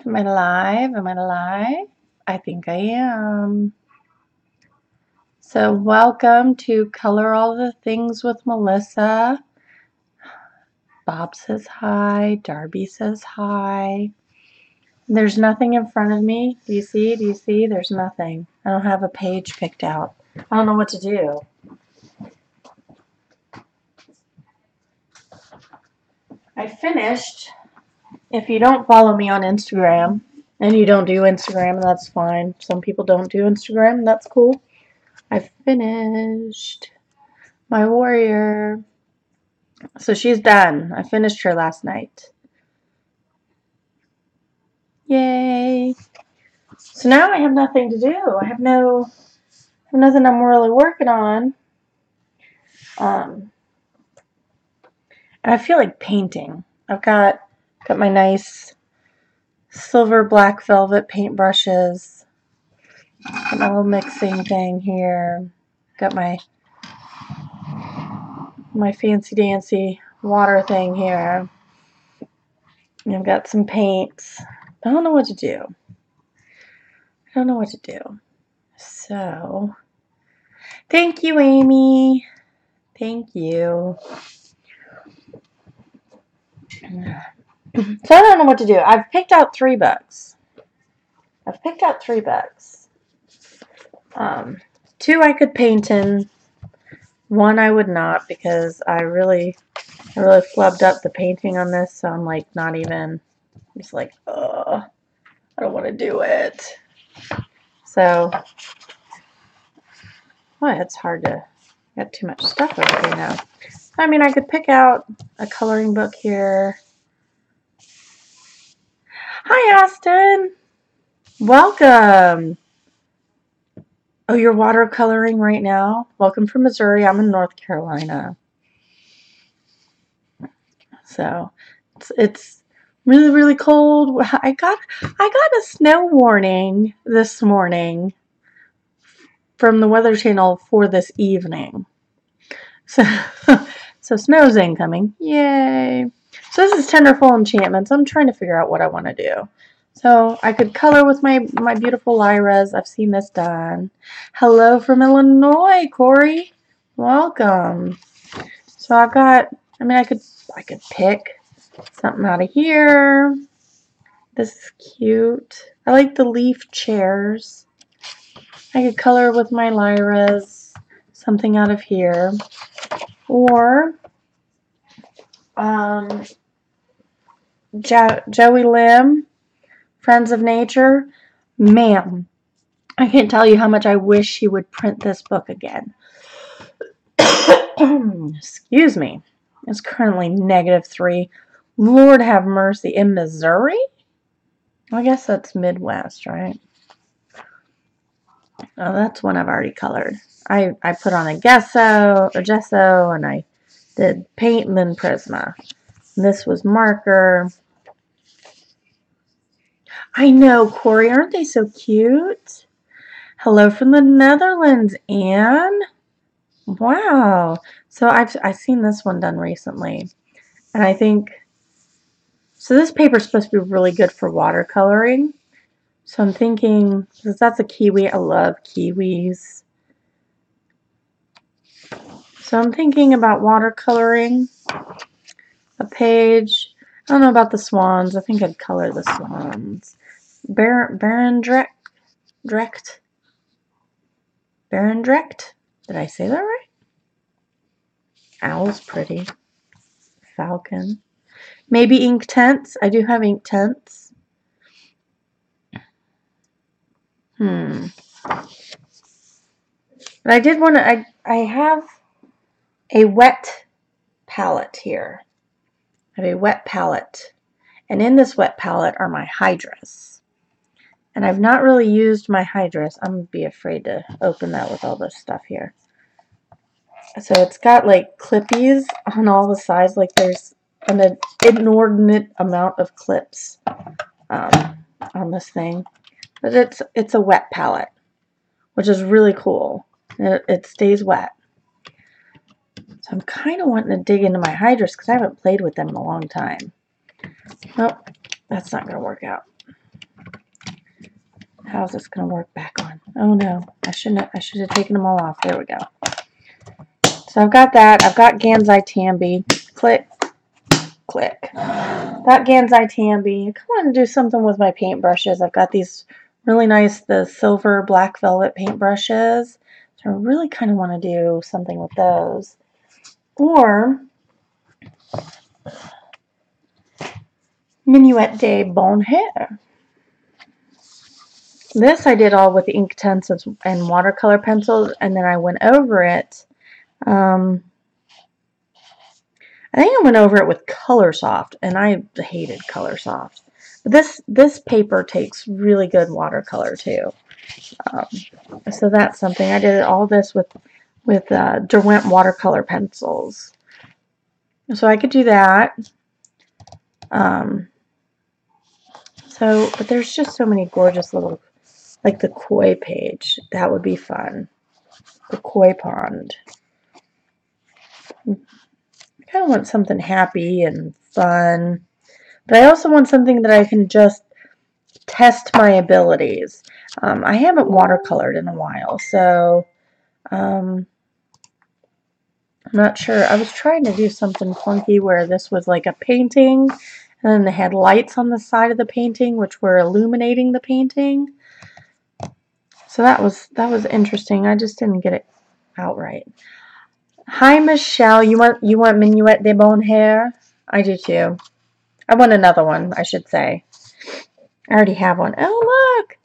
Am I live? Am I live? I think I am. So welcome to Color All the Things with Melissa. Bob says hi. Darby says hi. There's nothing in front of me. Do you see? Do you see? There's nothing. I don't have a page picked out. I don't know what to do. I finished. If you don't follow me on Instagram, and you don't do Instagram, that's fine. Some people don't do Instagram. That's cool. I finished my warrior. So she's done. I finished her last night. Yay. So now I have nothing to do. I have nothing I'm really working on. And I feel like painting. I've got my nice silver black velvet paintbrushes. Got my little mixing thing here. Got my fancy dancy water thing here. And I've got some paints. I don't know what to do. So, thank you, Amy. Thank you. So I don't know what to do. I've picked out 3 books. 2 I could paint in. 1 I would not, because I really flubbed up the painting on this, so I'm like not even, just like, I don't want to do it. So, well, it's hard to get too much stuff over here now. I mean, I could pick out a coloring book here. Hi, Austin. Welcome. Oh, you're watercoloring right now? Welcome from Missouri. I'm in North Carolina. So it's really, really cold. I got a snow warning this morning from the Weather Channel for this evening. So snow's incoming. Yay. So this is Tenderful Enchantments. I'm trying to figure out what I want to do. So I could color with my beautiful Lyras. I've seen this done. Hello from Illinois, Corey. Welcome. So I've got, I mean, I could pick something out of here. This is cute. I like the leaf chairs. I could color with my Lyras something out of here. Or Joey Lim, Friends of Nature. Man, I can't tell you how much I wish he would print this book again. Excuse me. It's currently -3. Lord have mercy. In Missouri? I guess that's Midwest, right? Oh, that's one I've already colored. I put on a gesso, and I did paint and then Prisma. And this was marker. I know, Corey. Aren't they so cute? Hello from the Netherlands, Anne. Wow. So I've seen this one done recently. And I think, so this paper is supposed to be really good for watercoloring. So I'm thinking, because that's a kiwi. I love kiwis. So I'm thinking about watercoloring a page. I don't know about the swans. I think I'd color the swans. Barendrecht. Did I say that right? Owl's pretty. Falcon. Maybe ink tents. I do have ink tents. But I did want to, I have a wet palette here. I have a wet palette. And in this wet palette are my Hydrus. And I've not really used my Hydrus. I'm going to be afraid to open that with all this stuff here. So it's got like clippies on all the sides. Like there's an inordinate amount of clips on this thing. But it's a wet palette, which is really cool. It stays wet. So I'm kind of wanting to dig into my Hydrus because I haven't played with them in a long time. Nope, that's not going to work out. How's this going to work back on? Oh no, I should have taken them all off. There we go. So I've got that. I've got Gansai Tambi. Click, click. Got Gansai Tambi. I want to do something with my paintbrushes. I've got these really nice, the silver black velvet paintbrushes. So I really kind of want to do something with those. Or Minuet de Bonheur. This I did all with Inktense and watercolor pencils, and then I went over it. I think I went over it with Colorsoft, and I hated Colorsoft. But this paper takes really good watercolor too. So that's something. I did all this with Derwent watercolor pencils. So I could do that. But there's just so many gorgeous little, like the koi page. That would be fun. The koi pond. I kind of want something happy and fun. But I also want something that I can just test my abilities. I haven't watercolored in a while, so I'm not sure. I was trying to do something funky where this was like a painting, and then they had lights on the side of the painting, which were illuminating the painting. So that was interesting. I just didn't get it out right. Hi, Michelle. You want Minuet de Bonheur? I do too. I want another one, I should say. I already have one. Oh, look!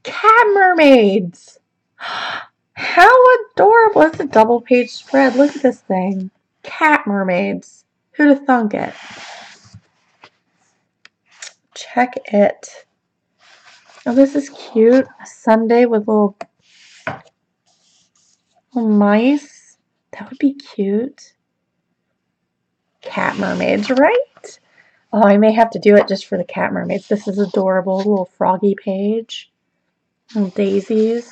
Cat mermaids! How adorable! It's a double page spread. Look at this thing. Cat mermaids. Who'd have thunk it? Check it. Oh, this is cute. A sundae with little mice. That would be cute. Cat mermaids, right? Oh, I may have to do it just for the cat mermaids. This is adorable. Little froggy page. Little daisies.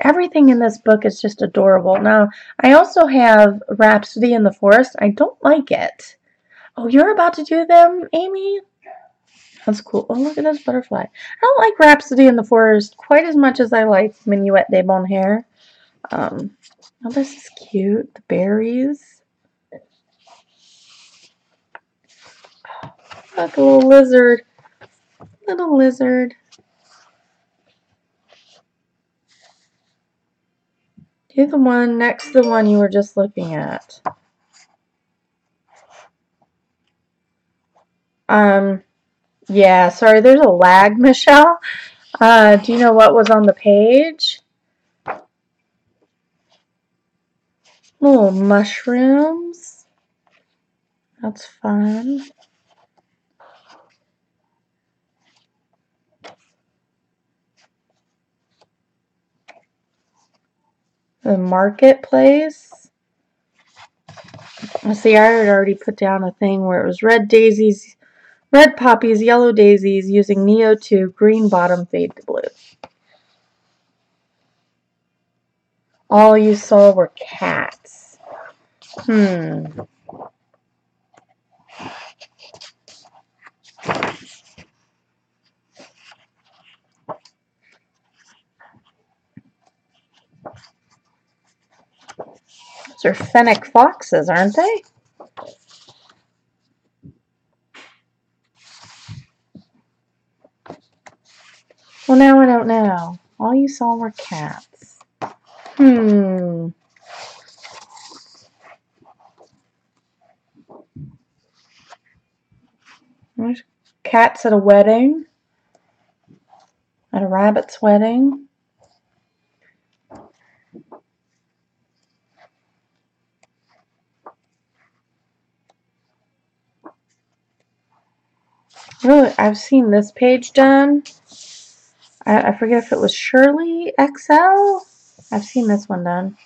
Everything in this book is just adorable. Now, I also have Rhapsody in the Forest. I don't like it. Oh, you're about to do them, Amy? That's cool. Oh, look at this butterfly. I don't like Rhapsody in the Forest quite as much as I like Minuet de Bonheur. Oh, this is cute. The berries. Look, a little lizard. Little lizard. Do the one next to the one you were just looking at. Yeah, sorry, there's a lag, Michelle. Do you know what was on the page? Little mushrooms. That's fun. The marketplace. See, I had already put down a thing where it was red daisies, red poppies, yellow daisies, using Neo 2, green bottom, fade to blue. All you saw were cats. Those are fennec foxes, aren't they? Well, now I don't know. All you saw were cats. There's cats at a wedding. At a rabbit's wedding. Really, I've seen this page done. I forget if it was Shirley XL. I've seen this one done.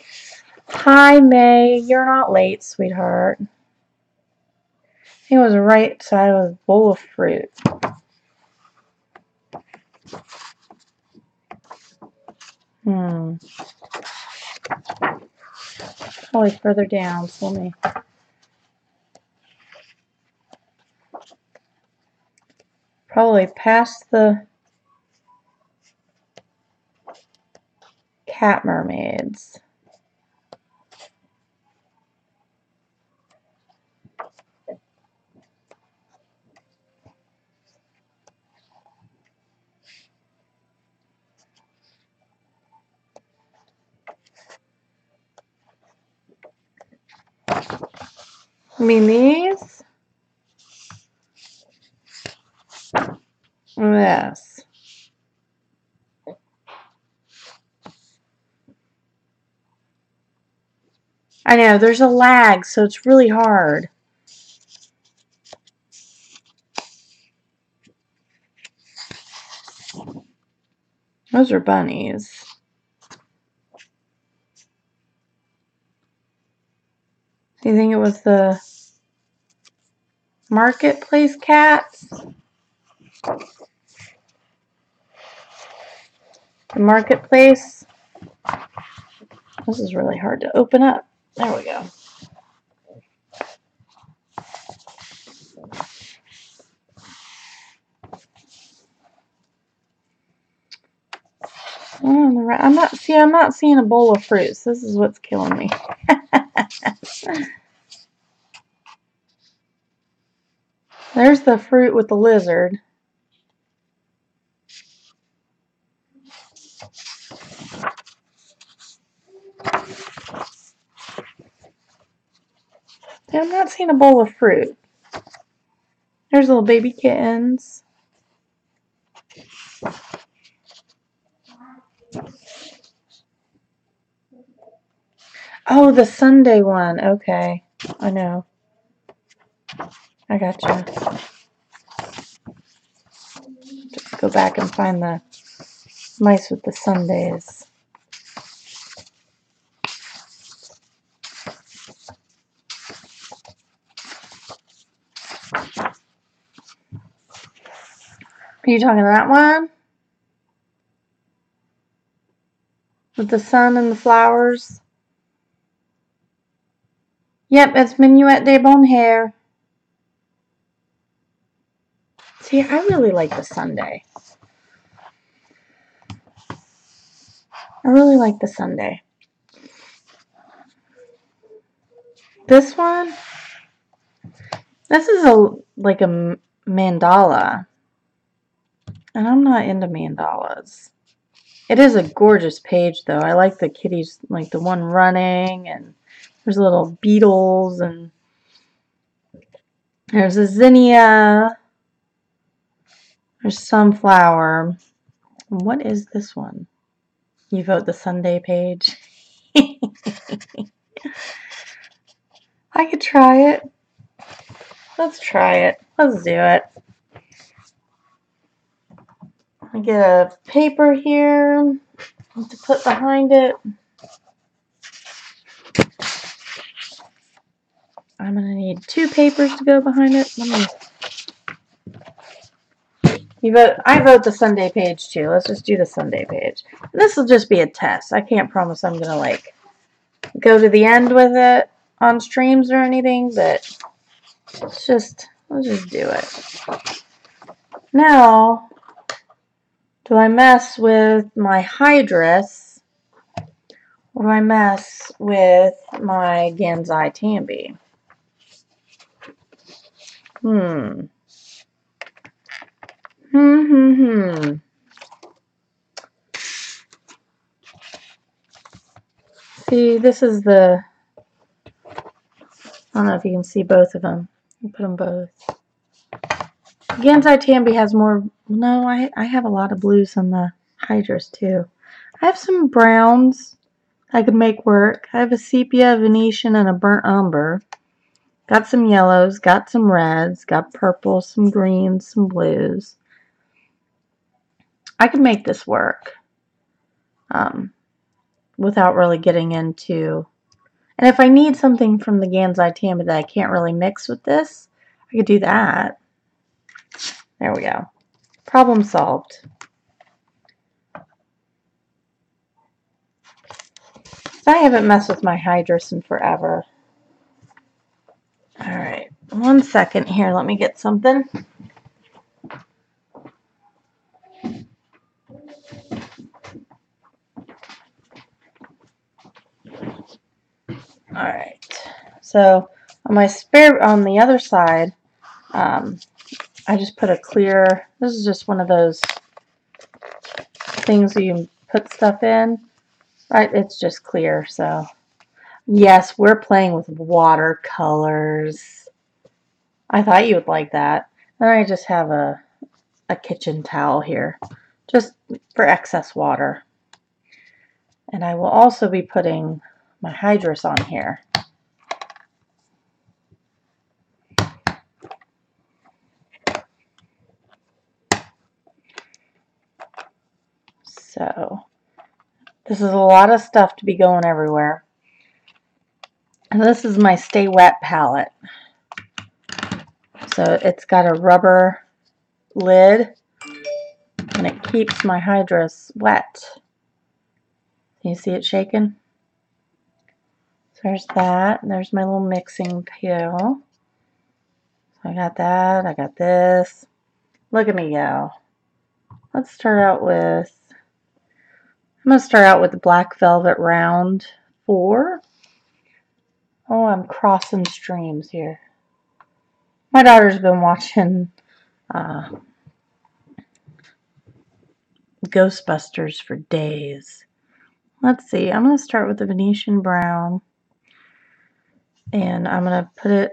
Hi, May. You're not late, sweetheart. I think it was right side of a bowl of fruit. Probably further down, so let me... Probably past the... cat mermaids. I mean these? Yes. I know, there's a lag, so it's really hard. Those are bunnies. Do you think it was the marketplace cats? The marketplace? This is really hard to open up. There we go. I'm not seeing a bowl of fruits. This is what's killing me. There's the fruit with the lizard. I'm not seeing a bowl of fruit. There's little baby kittens. Oh, the Sunday one. Okay. I know. I gotcha. Just go back and find the mice with the Sundays. Are you talking that one? With the sun and the flowers? Yep, it's Minuet de Bonheur. See, I really like the Sunday. I really like the Sunday. This one? This is like a mandala. And I'm not into mandalas. It is a gorgeous page, though. I like the kitties, like the one running, and there's little beetles, and there's a zinnia. There's sunflower. What is this one? You vote the Sunday page. I could try it. Let's try it. Let's do it. I get a paper here to put behind it. I'm going to need 2 papers to go behind it. I vote the Sunday page too. Let's just do the Sunday page. And this will just be a test. I can't promise I'm going to like go to the end with it on streams or anything, but let's just do it. Now, do I mess with my Hydrus or do I mess with my Gansai Tambi? See, this is the, I don't know if you can see both of them. I'll put them both. Gansai Tambi has more, no, I have a lot of blues on the Hydrus too. I have some browns I could make work. I have a sepia, Venetian, and a burnt umber. Got some yellows, got some reds, got purple, some greens, some blues. I could make this work without really getting into... And if I need something from the Gansai Tambi that I can't really mix with this, I could do that. There we go. Problem solved. I haven't messed with my Hydrus in forever. Alright, 1 second here. Let me get something. Alright, so on my on the other side, I just put a clear, this is just one of those things you can put stuff in, right? It's just clear, so yes, we're playing with watercolors. I thought you would like that. And I just have a kitchen towel here, just for excess water. And I will also be putting my Hydrus on here. So this is a lot of stuff to be going everywhere. And this is my Stay Wet palette. So it's got a rubber lid and it keeps my Hydrus wet. Can you see it shaking? So there's that. And there's my little mixing pail. So I got that. I got this. Look at me go. Let's start out with, I'm going to start out with the Black Velvet Round 4. Oh, I'm crossing streams here. My daughter's been watching Ghostbusters for days. Let's see. I'm going to start with the Venetian Brown. And I'm going to put it,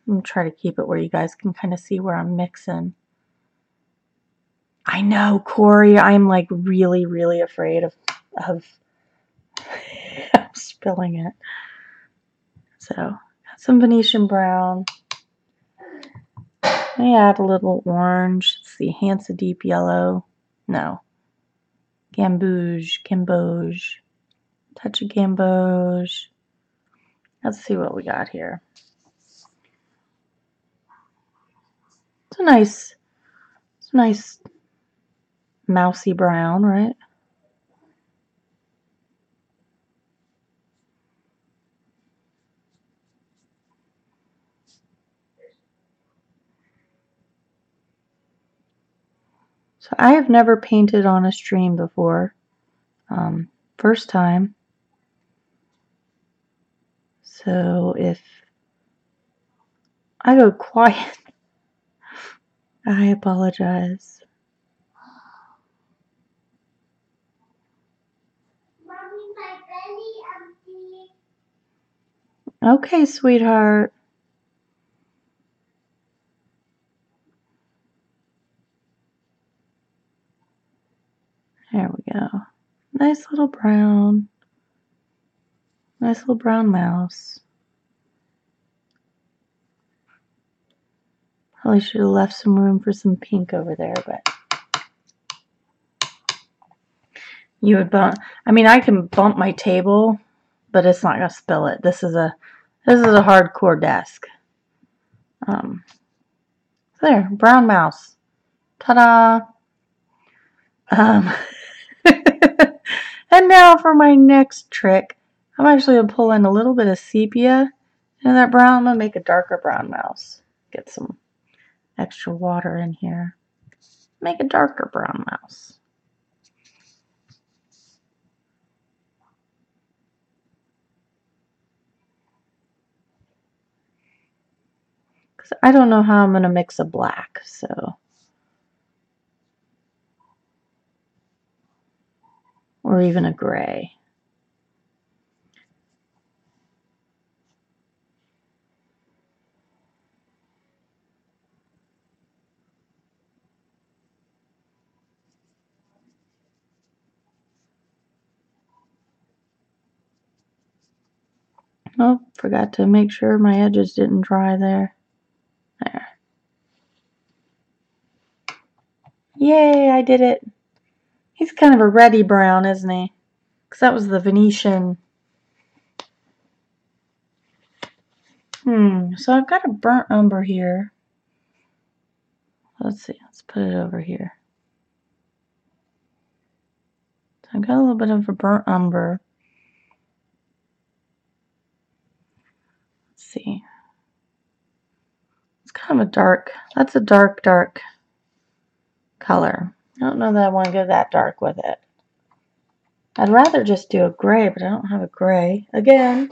I'm going to try to keep it where you guys can kind of see where I'm mixing. I know, Corey, I'm like really, really afraid of spilling it. So, got some Venetian Brown. I add a little orange. Let's see, Hansa Deep Yellow. No. Gamboge. Touch of Gamboge. Let's see what we got here. It's a nice mousy brown, right? So I have never painted on a stream before. First time. So if I go quiet, I apologize. Mommy, my belly empty. Okay, sweetheart. There we go. Nice little brown. Nice little brown mouse. Probably should have left some room for some pink over there, but you would bump. I mean, I can bump my table, but it's not gonna spill it. This is a hardcore desk. There, brown mouse. Ta-da! And now for my next trick, I'm actually gonna pull in a little bit of sepia and that brown. I'm gonna make a darker brown mouse. Get some extra water in here. Make a darker brown mouse. Because I don't know how I'm going to mix a black, so. Or even a gray. Oh, forgot to make sure my edges didn't dry there. There. Yay, I did it. He's kind of a reddy brown, isn't he? Because that was the Venetian. So I've got a burnt umber here. Let's see, let's put it over here. So I've got a little bit of a burnt umber. Let's see. It's kind of a dark, that's a dark color. I don't know that I want to go that dark with it. I'd rather just do a gray, but I don't have a gray. Again,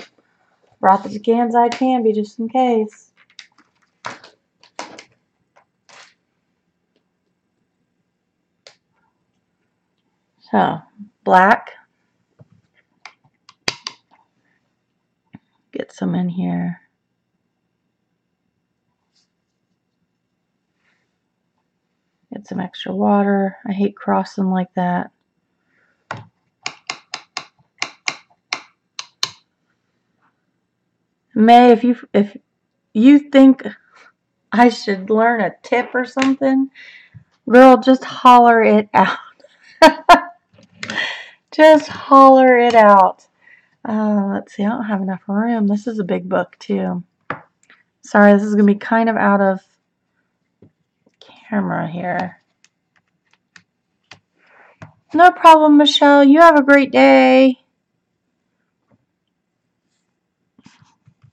Brought the Ganside Canby just in case. So, black. Get some in here. Get some extra water. I hate crossing like that. May, if you think I should learn a tip or something, girl, just holler it out. Just holler it out. Let's see, I don't have enough room. This is a big book too. Sorry, this is going to be kind of out of camera here. No problem, Michelle. You have a great day.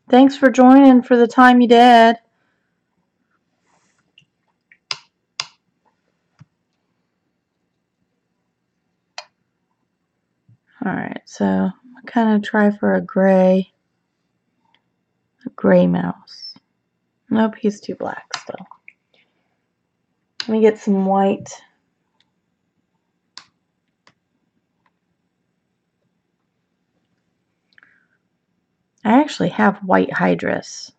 Thanks for joining for the time you did. Alright, so I'm kind of try for a gray mouse. Nope, he's too black still. Let me get some white. I actually have white Hydrus.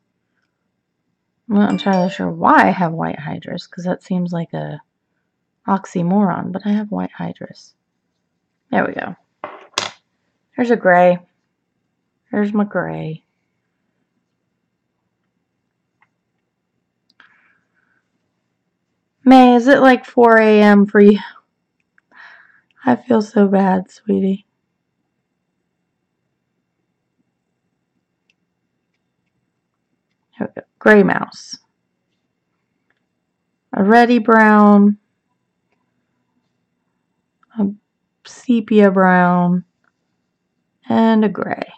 I'm not entirely sure why I have white Hydrus, because that seems like a oxymoron, but I have white Hydrus. There we go. There's a gray. There's my gray. May, is it like 4 a.m. for you? I feel so bad, sweetie. Here we go. Gray mouse. A reddy brown. A sepia brown. And a gray.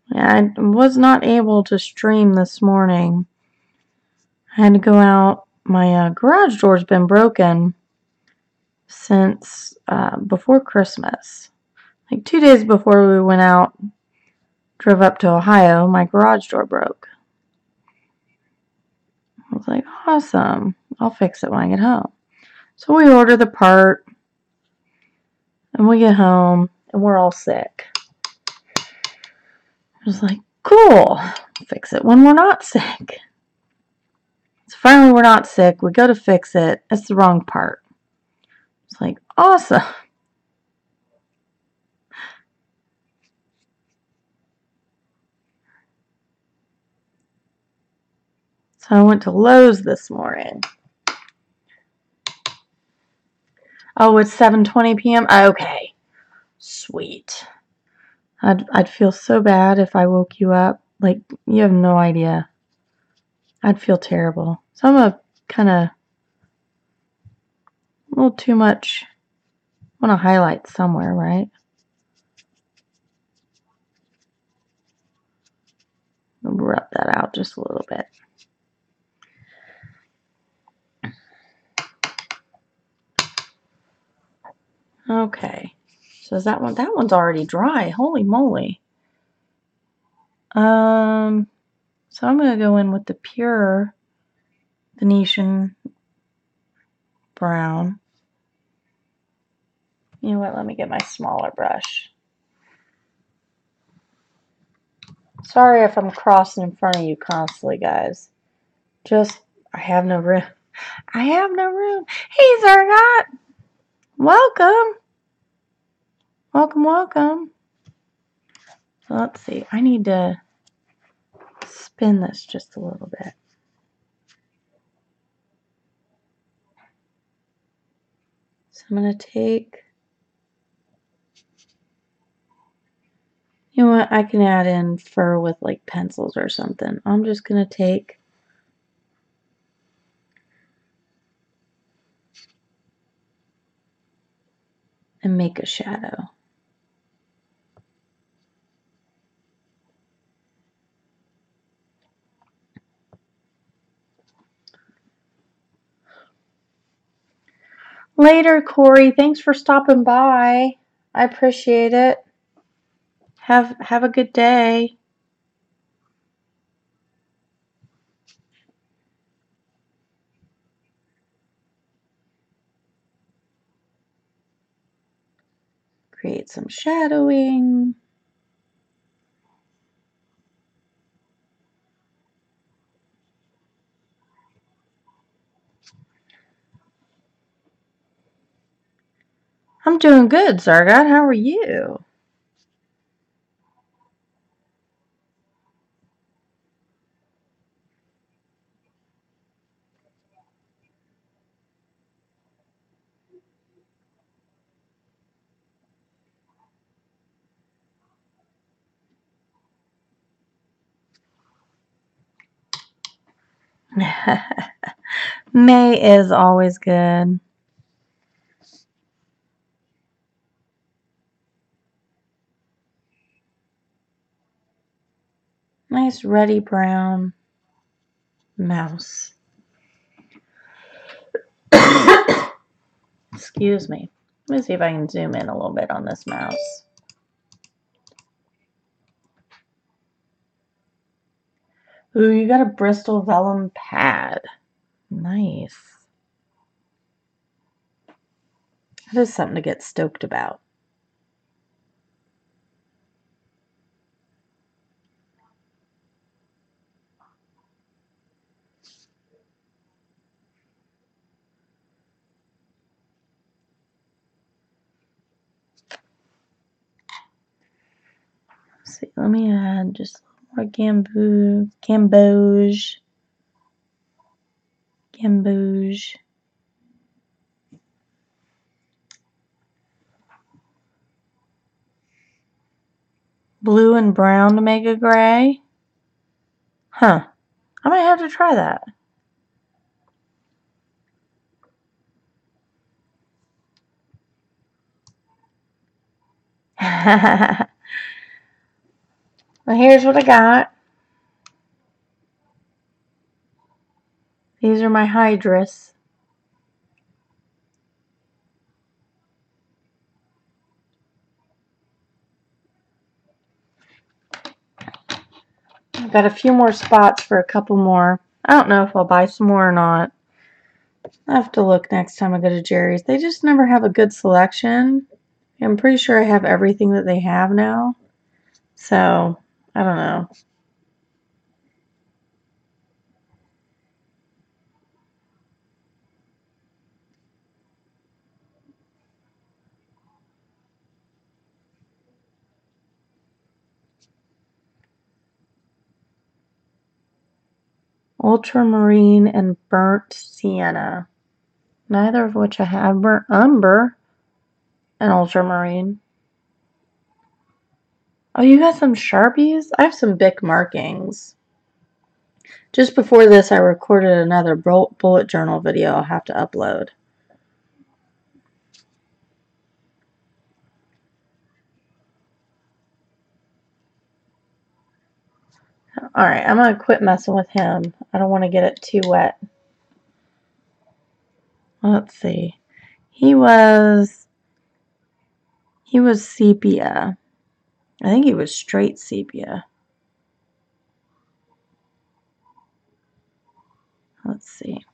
Yeah, I was not able to stream this morning. I had to go out. My garage door's been broken since before Christmas. Like 2 days before we went out, drove up to Ohio, my garage door broke. I was like, awesome. I'll fix it when I get home. So we order the part, and we get home, and we're all sick. I was like, cool. Fix it when we're not sick. So finally we're not sick. We go to fix it. It's the wrong part. It's like, awesome. So I went to Lowe's this morning. Oh, it's 7:20 p.m.? Okay. Sweet. I'd feel so bad if I woke you up. Like, you have no idea. I'd feel terrible. So I'm a kind of a little too much. I want to highlight somewhere, right? Rub that out just a little bit. Okay. So is that one? That one's already dry. Holy moly. So I'm going to go in with the pure Venetian brown. You know what? Let me get my smaller brush. Sorry if I'm crossing in front of you constantly, guys. Just, I have no room. I have no room. Hey, Zargot. Welcome. Welcome, welcome. So let's see. I need to spin this just a little bit. So I'm going to take You know what? I can add in fur with like pencils or something. I'm just going to take and make a shadow. Later, Corey. Thanks for stopping by. I appreciate it. Have a good day. Create some shadowing. I'm doing good, Zargot. How are you? May is always good. Nice reddy brown mouse. Excuse me. Let me see if I can zoom in a little bit on this mouse. Ooh, you got a Bristol vellum pad. Nice. That is something to get stoked about. Let's see, let me add just a little more gamboge. Blue and brown to make a gray. Huh. I might have to try that. Well, here's what I got. These are my Hydrus. I've got a few more spots for a couple more. I don't know if I'll buy some more or not. I have to look next time I go to Jerry's. They just never have a good selection. I'm pretty sure I have everything that they have now. So, I don't know. Ultramarine and burnt sienna. Neither of which I have. Burnt umber and ultramarine. Oh, you got some Sharpies? I have some Bic markings. Just before this, I recorded another bullet journal video I'll have to upload. Alright, I'm going to quit messing with him. I don't want to get it too wet. Let's see. He was sepia. I think he was straight sepia. Let's see.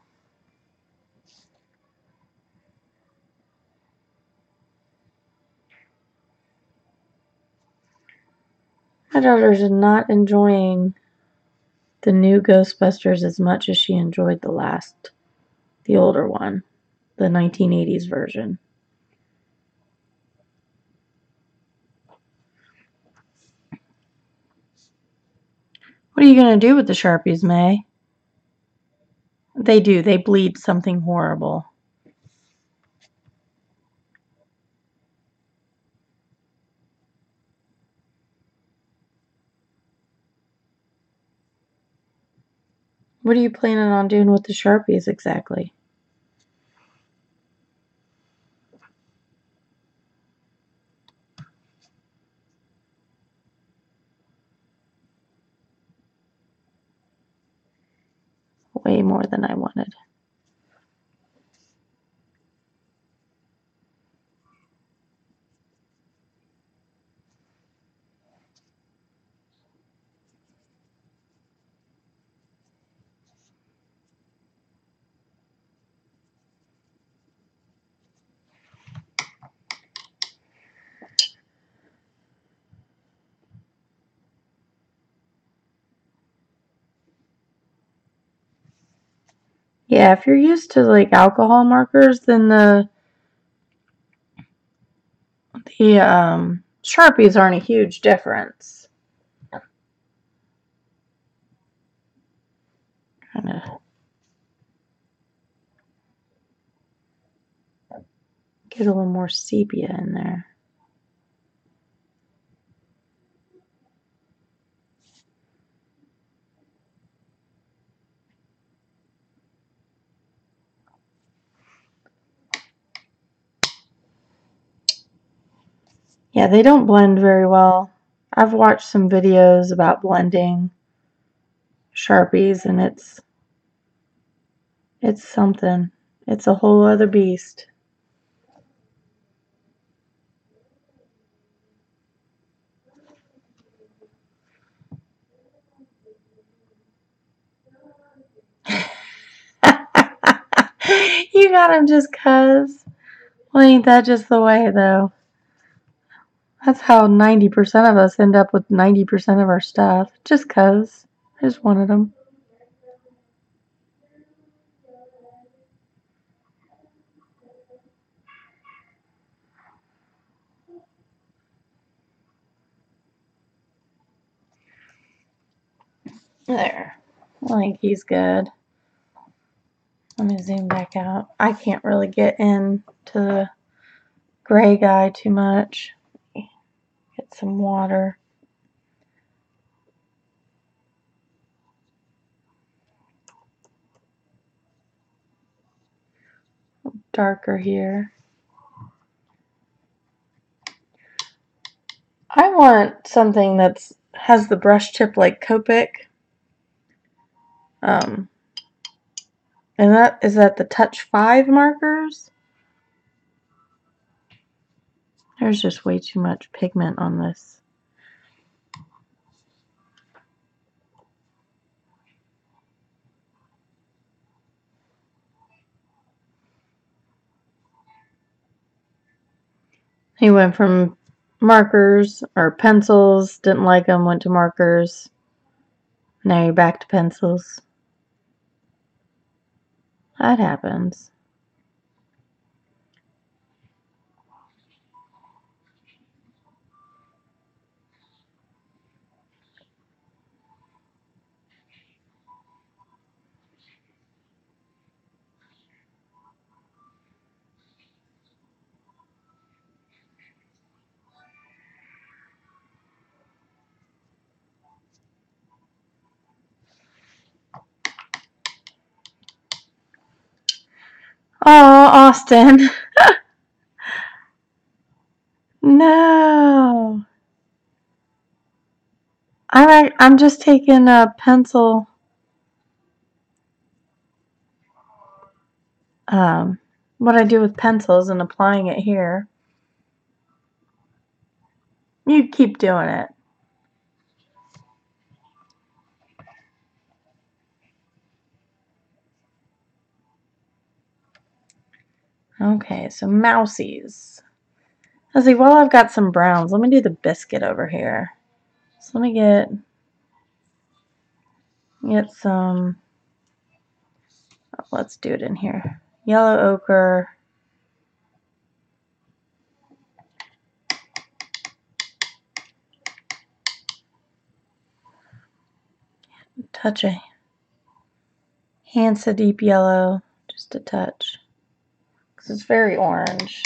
My daughter's not enjoying the new Ghostbusters as much as she enjoyed the older one, the 1980s version. What are you going to do with the Sharpies, May? They do. They bleed something horrible. What are you planning on doing with the Sharpies exactly? Way more than I wanted. Yeah, if you're used to like alcohol markers, then the Sharpies aren't a huge difference. Kind of get a little more sepia in there. Yeah, they don't blend very well. I've watched some videos about blending Sharpies, and it's something. It's a whole other beast. You got them just 'cause. Well, ain't that just the way, though? That's how 90% of us end up with 90% of our stuff. Just 'cause. I just wanted them. There. I think he's good. Let me zoom back out. I can't really get into the gray guy too much. Get some water. Darker here. I want something that's has the brush tip like Copic. And that is that the Touch 5 markers. There's just way too much pigment on this. He went from markers or pencils, didn't like them, went to markers. Now you're back to pencils. That happens. Oh, Austin. No. I'm just taking a pencil. What I do with pencils and applying it here. You keep doing it. Okay, so mousies. Let's see, while I've got some browns, let me do the biscuit over here. So let me get some, let's do it in here. Yellow ochre. Touch a Hansa deep yellow, just a touch, because it's very orange.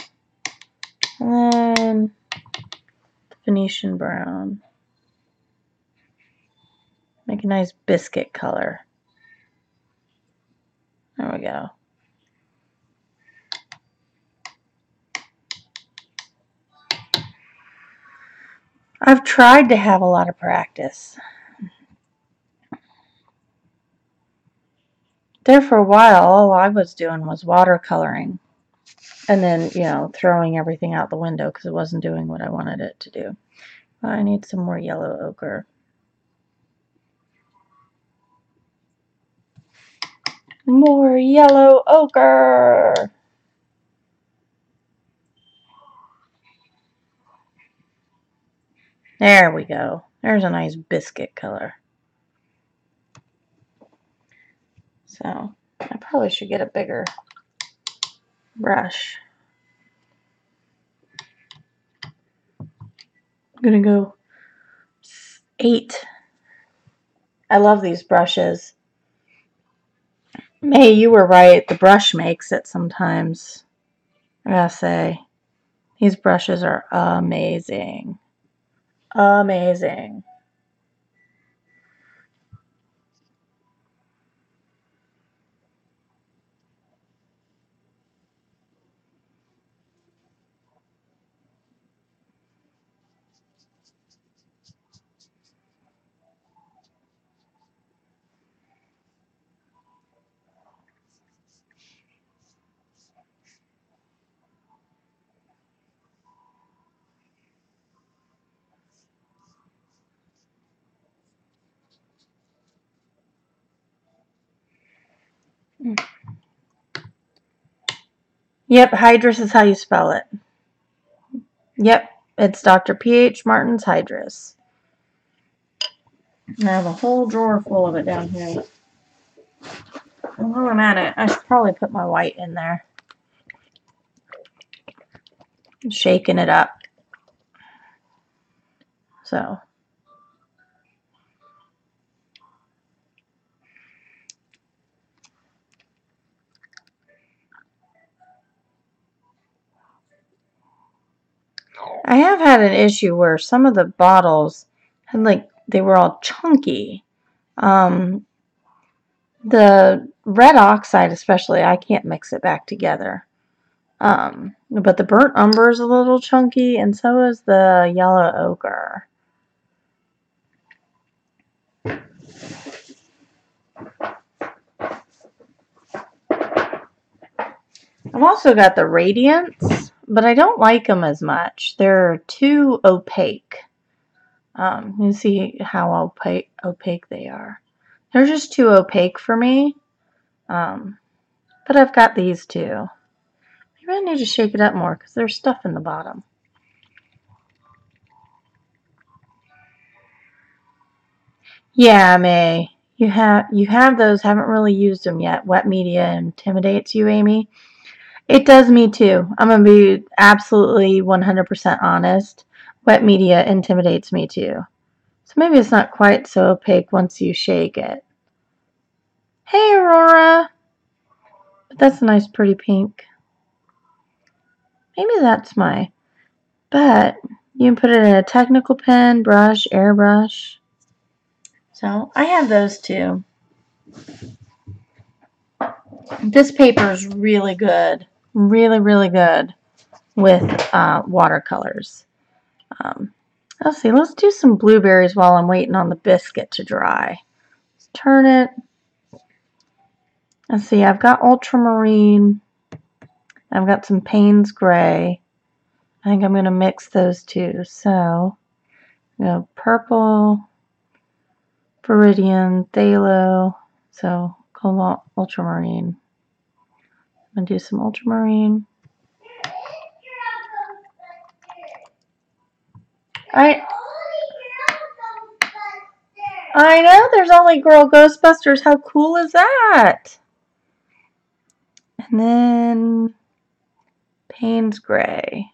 And then Venetian brown. Make a nice biscuit color. we go. I've tried to have a lot of practice. There for a while, all I was doing was watercoloring. And then, you know, throwing everything out the window because it wasn't doing what I wanted it to do. I need some more yellow ochre. More yellow ochre! There we go. There's a nice biscuit color. So, I probably should get a bigger brush. I'm gonna go 8. I love these brushes. May, you were right. The brush makes it sometimes. I gotta say, these brushes are amazing. Amazing. Yep, Hydrus is how you spell it. Yep, it's Dr. P.H. Martin's Hydrus. I have a whole drawer full of it down here. And while I'm at it, I should probably put my white in there. I'm shaking it up. So. I have had an issue where some of the bottles had they were all chunky. The red oxide especially, I can't mix it back together. But the burnt umber is a little chunky, and so is the yellow ochre. I've also got the Radiants, but I don't like them as much. They're too opaque. You see how opaque they are. They're just too opaque for me. But I've got these too. Maybe I need to shake it up more because there's stuff in the bottom. Yeah, May. You have those, haven't really used them yet. Wet media intimidates you, Amy. It does me too. I'm going to be absolutely 100% honest. Wet media intimidates me too. So maybe it's not quite so opaque once you shake it. Hey, Aurora! But that's a nice pretty pink. Maybe that's but you can put it in a technical pen, brush, airbrush. So I have those too. This paper is really good. Really, really good with watercolors. Let's see. Let's do some blueberries while I'm waiting on the biscuit to dry. Let's turn it. Let's see. I've got ultramarine. I've got some Payne's gray. I think I'm going to mix those two. So, purple, viridian, phthalo. So, cobalt, ultramarine. I'm going to do some ultramarine. I know there's only Girl Ghostbusters. How cool is that? And then Payne's gray.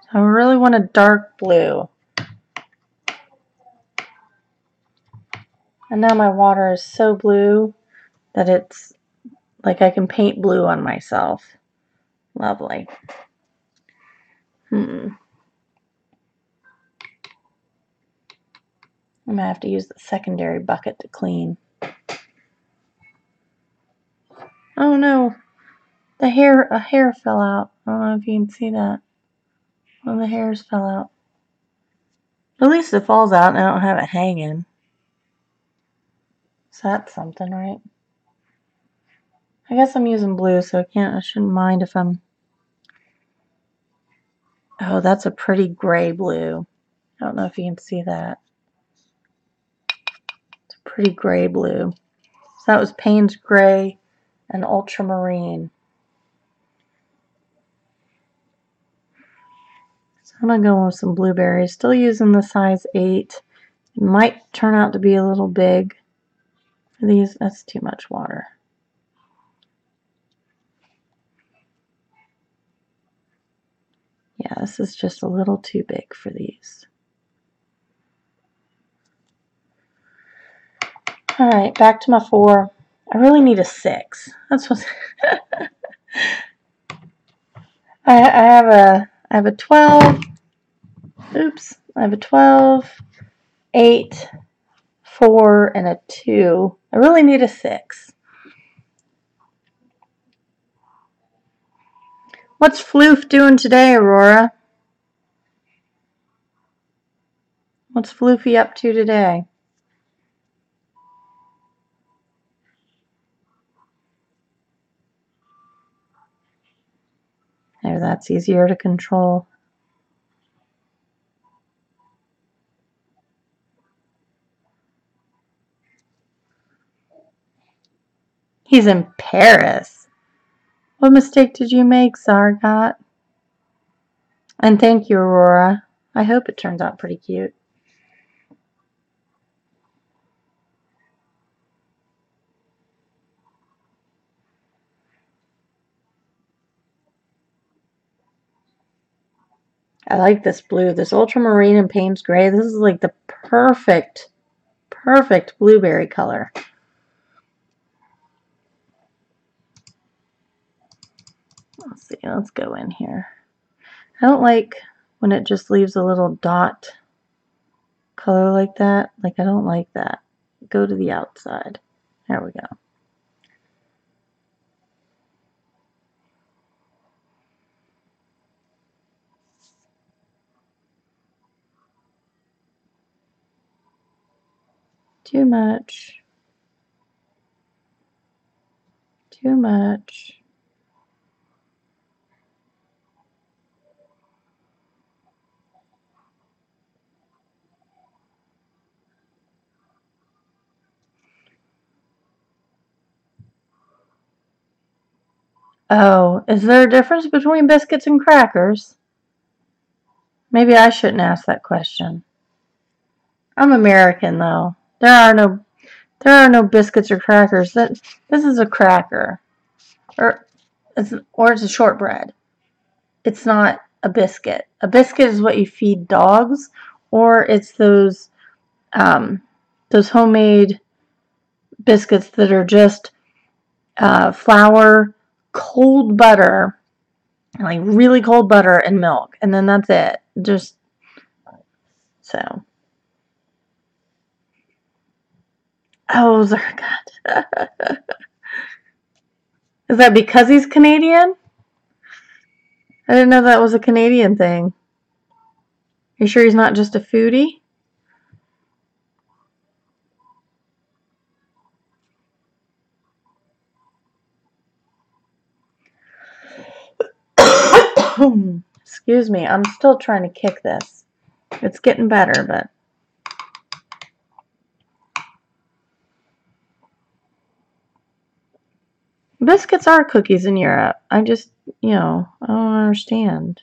So I really want a dark blue. And now my water is so blue that it's like I can paint blue on myself. Lovely. I'm going to have to use the secondary bucket to clean. Oh no, a hair fell out. I don't know if you can see that. One of the hairs fell out. At least it falls out and I don't have it hanging. So that's something, right? I guess I'm using blue, so I shouldn't mind if I'm... Oh, that's a pretty gray blue. I don't know if you can see that. It's a pretty gray blue. So that was Payne's Gray and Ultramarine. So I'm going to go with some blueberries. Still using the size 8. It might turn out to be a little big. For these, that's too much water. Yeah, this is just a little too big for these. Alright, back to my 4. I really need a 6. That's what... I have a 12. Oops. I have a 12, 8, 4, and a 2. I really need a 6. What's Floof doing today, Aurora? What's Floofy up to today? There, that's easier to control. He's in Paris. What mistake did you make, Zargot? And thank you, Aurora. I hope it turns out pretty cute. I like this blue. This ultramarine and Payne's Gray. This is like the perfect blueberry color. Let's see. Let's go in here. I don't like when it just leaves a little dot color like that. Like, I don't like that. Go to the outside. There we go. Too much. Too much. Oh, is there a difference between biscuits and crackers? Maybe I shouldn't ask that question. I'm American though. There are no biscuits or crackers. This is a cracker. Or it's a shortbread. It's not a biscuit. A biscuit is what you feed dogs, or it's those homemade biscuits that are just flour, cold butter, like really cold butter and milk, and then that's it. Just so. Oh, Zergat. Is that because he's Canadian? I didn't know that was a Canadian thing. Are you sure he's not just a foodie? Excuse me, I'm still trying to kick this. It's getting better, but... Biscuits are cookies in Europe. I just, I don't understand.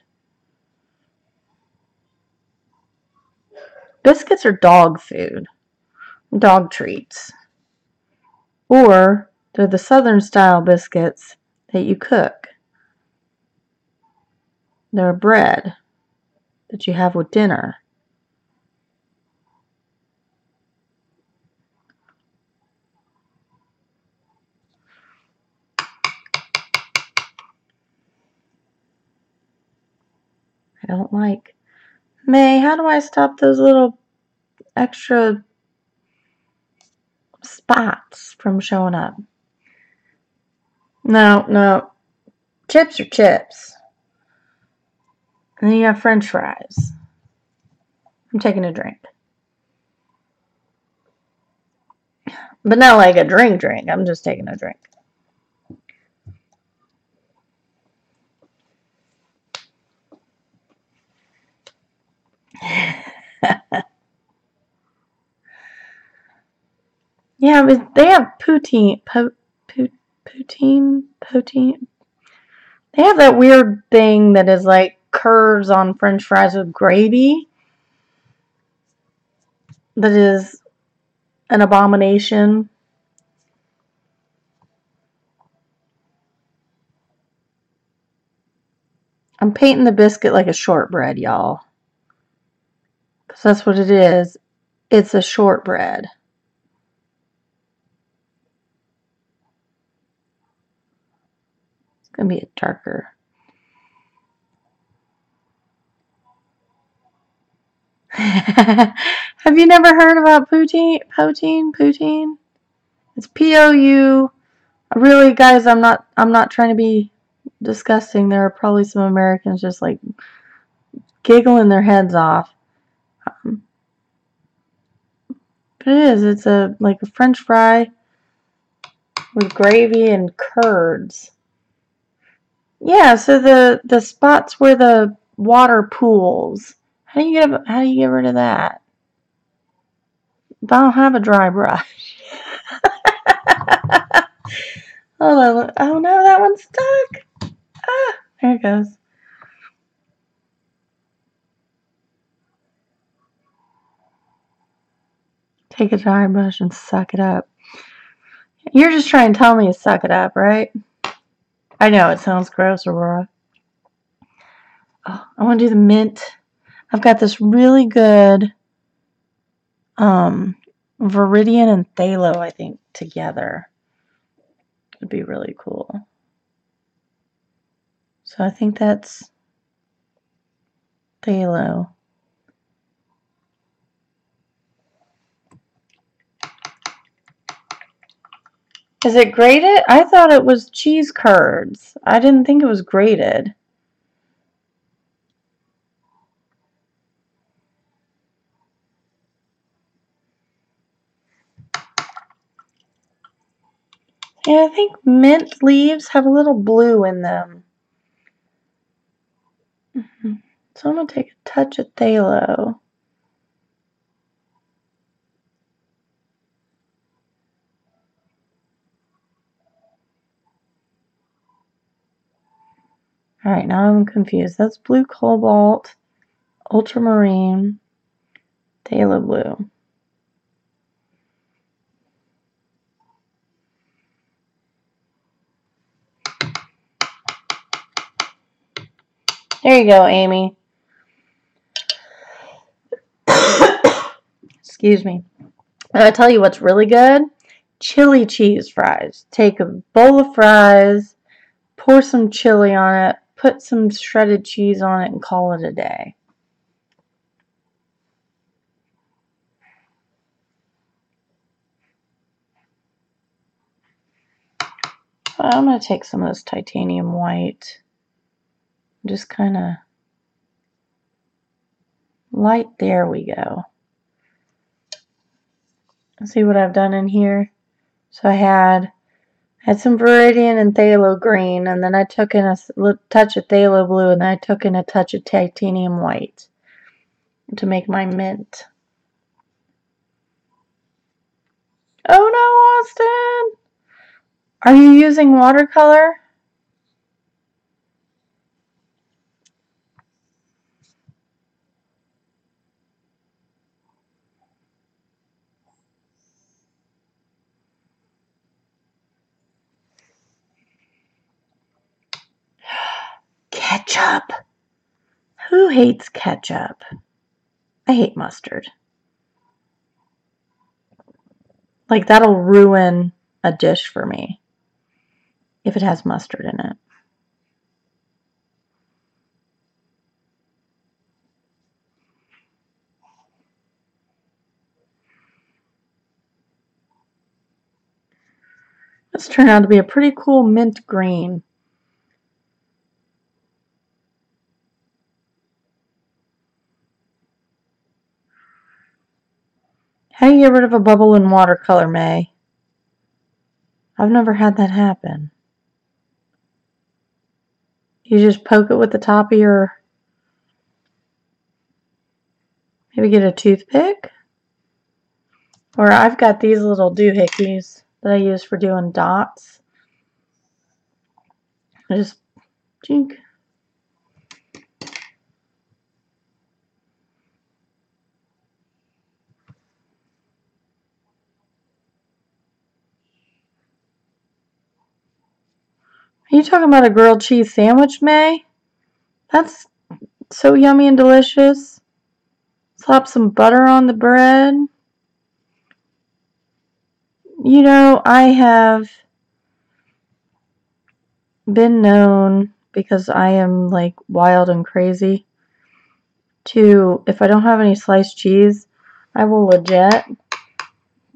Biscuits are dog food. Dog treats. Or they're the southern style biscuits that you cook. They're bread that you have with dinner. I don't like. May, how do I stop those little extra spots from showing up? No, no. Chips are chips. And then you have French fries. I'm taking a drink. But not like a drink. I'm just taking a drink. Yeah, but they have poutine. Poutine. They have that weird thing that is like curds on French fries with gravy. That is an abomination. I'm painting the biscuit like a shortbread, y'all. Because that's what it is. It's a shortbread. It's going to be a darker. Have you never heard about poutine? It's P-O-U. Really, guys, I'm not trying to be disgusting. There are probably some Americans just like giggling their heads off. But it is. It's like a French fry with gravy and curds. Yeah, so the spots where the water pools. How do you get rid of that? But I don't have a dry brush. Oh no, that one's stuck. Ah, there it goes. Take a dry brush and suck it up. You're just trying to tell me to suck it up, right? I know it sounds gross, Aurora. Oh, I want to do the mint. I've got this really good Viridian and Phthalo, I think, together. It'd be really cool. So I think that's Phthalo. Is it grated? I thought it was cheese curds. I didn't think it was grated. Yeah, I think mint leaves have a little blue in them. So I'm going to take a touch of Phthalo. Alright, now I'm confused. That's blue cobalt, ultramarine, Phthalo blue. There you go, Amy. Excuse me. And I tell you what's really good? Chili cheese fries. Take a bowl of fries, pour some chili on it, put some shredded cheese on it, and call it a day. I'm going to take some of this titanium white. Just kind of light. There we go. See what I've done in here? So I had some Viridian and Phthalo green, and then I took in a touch of Phthalo blue, and then I took in a touch of titanium white to make my mint. Oh no, Austin! Are you using watercolor? Ketchup. Who hates ketchup? I hate mustard. Like, that'll ruin a dish for me if it has mustard in it. This turned out to be a pretty cool mint green. How do you get rid of a bubble in watercolor, May? I've never had that happen. You just poke it with the top of your... Maybe get a toothpick? Or I've got these little doohickeys that I use for doing dots. I just jink. Are you talking about a grilled cheese sandwich, May? That's so yummy and delicious. Slap some butter on the bread. You know, I have been known, because I am like wild and crazy, to, if I don't have any sliced cheese, I will legit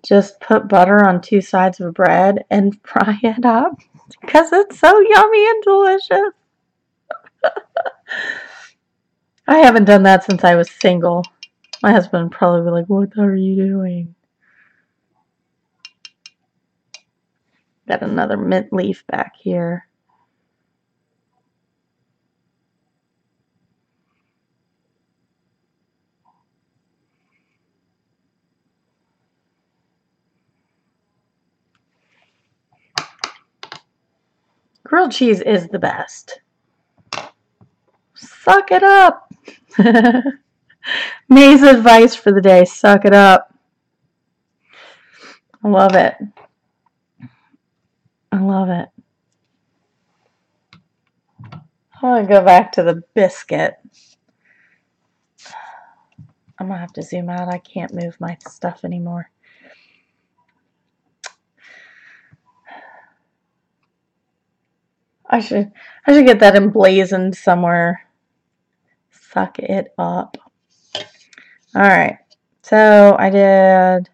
just put butter on 2 sides of bread and fry it up because it's so yummy and delicious. I haven't done that since I was single. My husband would probably be like, "What are you doing?" Got another mint leaf back here. Grilled cheese is the best. Suck it up. May's advice for the day, suck it up. I love it. I love it. I want to go back to the biscuit. I'm going to have to zoom out. I can't move my stuff anymore. I should get that emblazoned somewhere. Suck it up. Alright. So I did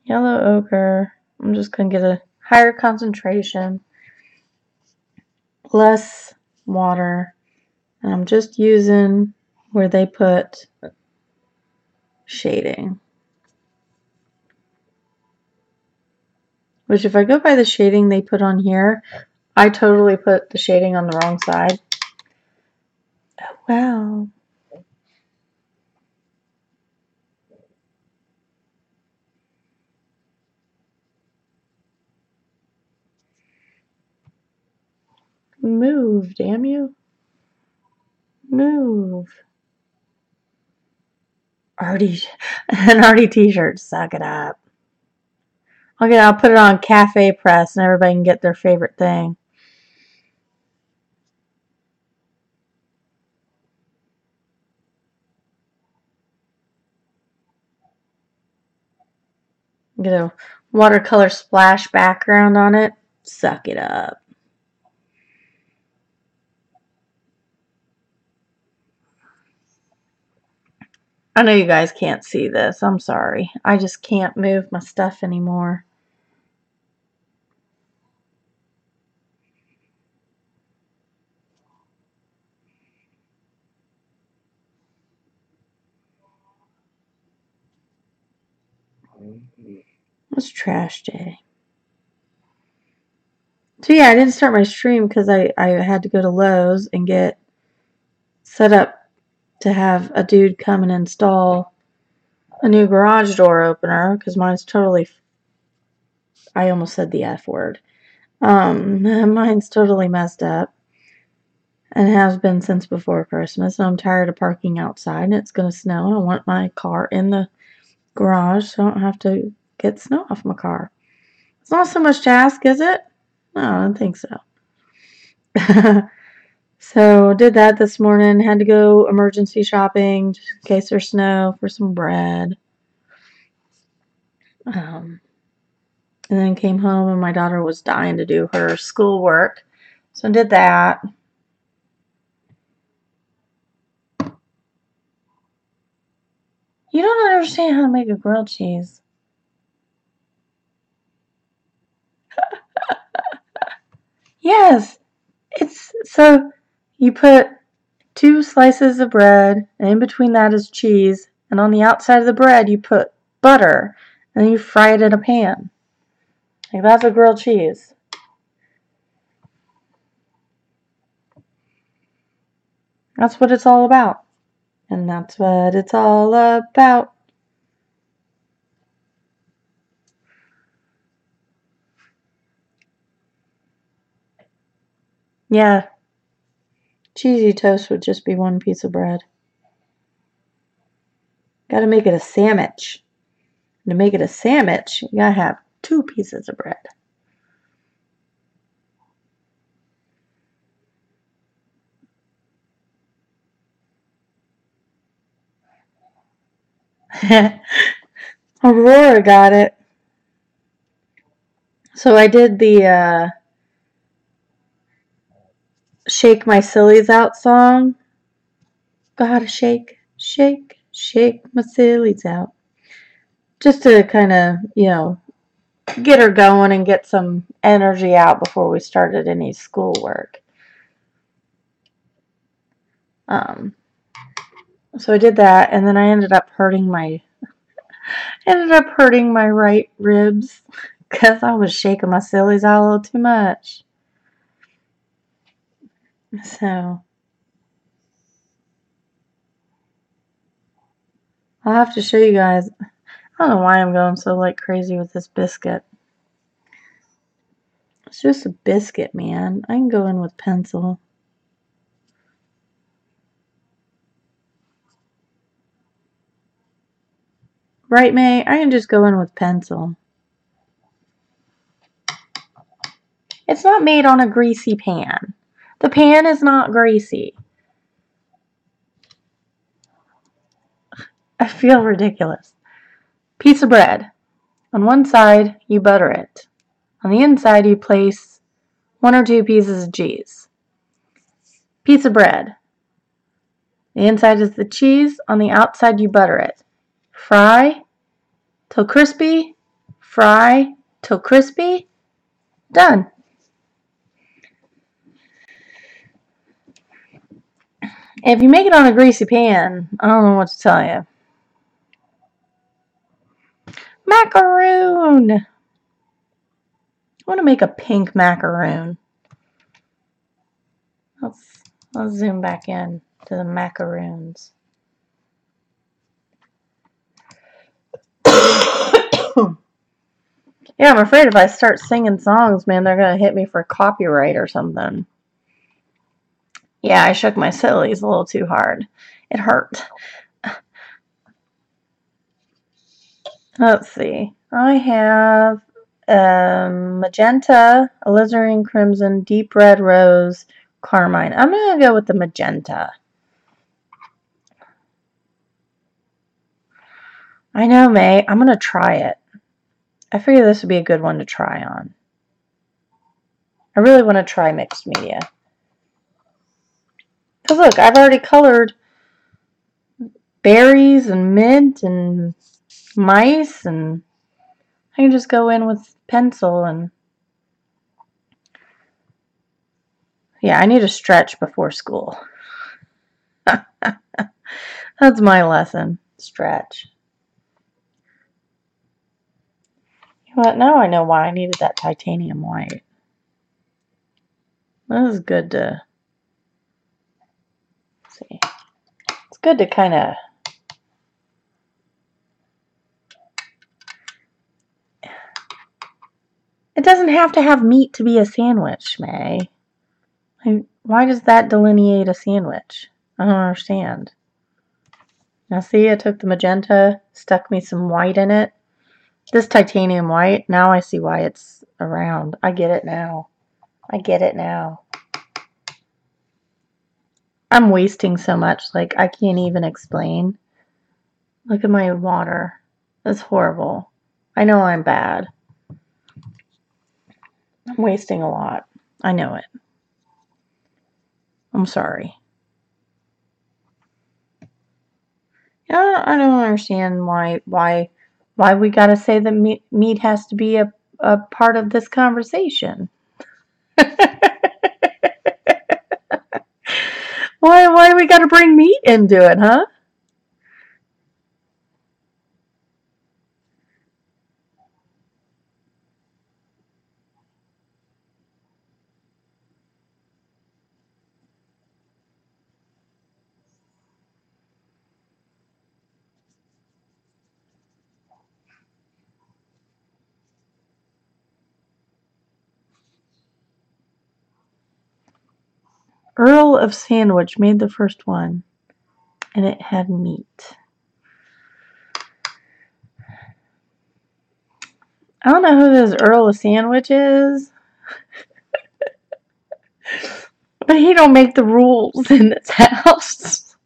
yellow ochre. I'm just going to get a higher concentration. Less water. And I'm just using where they put shading. Which, if I go by the shading they put on here, I totally put the shading on the wrong side. Oh, wow. Move, damn you. Move. An Artie t-shirt. Suck it up. Okay, I'll put it on Cafe Press and everybody can get their favorite thing. Get a watercolor splash background on it. Suck it up. I know you guys can't see this. I'm sorry. I just can't move my stuff anymore. It's trash day. So yeah, I didn't start my stream because I had to go to Lowe's and get set up to have a dude come and install a new garage door opener because mine's totally, I almost said the F word. Mine's totally messed up and has been since before Christmas, and I'm tired of parking outside and it's going to snow. I want my car in the garage so I don't have to get snow off my car. It's not so much to ask, is it? No, I don't think so. So did that this morning. Had to go emergency shopping just in case there's snow for some bread. And then came home and my daughter was dying to do her schoolwork. So I did that. You don't understand how to make a grilled cheese. Yes, it's so you put 2 slices of bread, and in between that is cheese, and on the outside of the bread you put butter, and then you fry it in a pan. Like, that's a grilled cheese. That's what it's all about. And that's what it's all about. Yeah, cheesy toast would just be one piece of bread. Gotta make it a sandwich. And to make it a sandwich, you gotta have 2 pieces of bread. Aurora got it. So I did the Shake My Sillies Out song. Gotta shake, shake, shake my sillies out. Just to kind of, get her going and get some energy out before we started any schoolwork. So I did that, and then I ended up hurting my right ribs because I was shaking my sillies out a little too much. So I'll have to show you guys. I don't know why I'm going so crazy with this biscuit. It's just a biscuit, man. I can go in with pencil. Right, May? I can just go in with pencil. It's not made on a greasy pan. The pan is not greasy. I feel ridiculous. Piece of bread. On one side, you butter it. On the inside, you place 1 or 2 pieces of cheese. Piece of bread. The inside is the cheese. On the outside, you butter it. Fry till crispy. Fry till crispy. Done. If you make it on a greasy pan, I don't know what to tell you. Macaroon! I want to make a pink macaroon. Let's zoom back in to the macaroons. Yeah, I'm afraid if I start singing songs, man, they're going to hit me for copyright or something. Yeah, I shook my sillies a little too hard. It hurt. Let's see. I have magenta, alizarin crimson, deep red rose, carmine. I'm going to go with the magenta. I know, May. I'm going to try it. I figure this would be a good one to try on. I really want to try mixed media. Because look, I've already colored berries and mint and mice, and I can just go in with pencil and... Yeah, I need to stretch before school. That's my lesson. Stretch. You know what? Now I know why I needed that titanium white. This is good to... see. It's good to kind of... It doesn't have to have meat to be a sandwich, May. Like, why does that delineate a sandwich? I don't understand. Now see, I took the magenta, stuck me some white in it. This titanium white, now I see why it's around. I get it now. I get it now. I'm wasting so much, like, I can't even explain. Look at my water. That's horrible. I know I'm bad. I'm wasting a lot. I know it. I'm sorry. Yeah, I don't understand why we gotta say that meat has to be a part of this conversation. Why we gotta bring meat into it, huh? Earl of Sandwich made the first one, and it had meat. I don't know who this Earl of Sandwich is, but he don't make the rules in this house.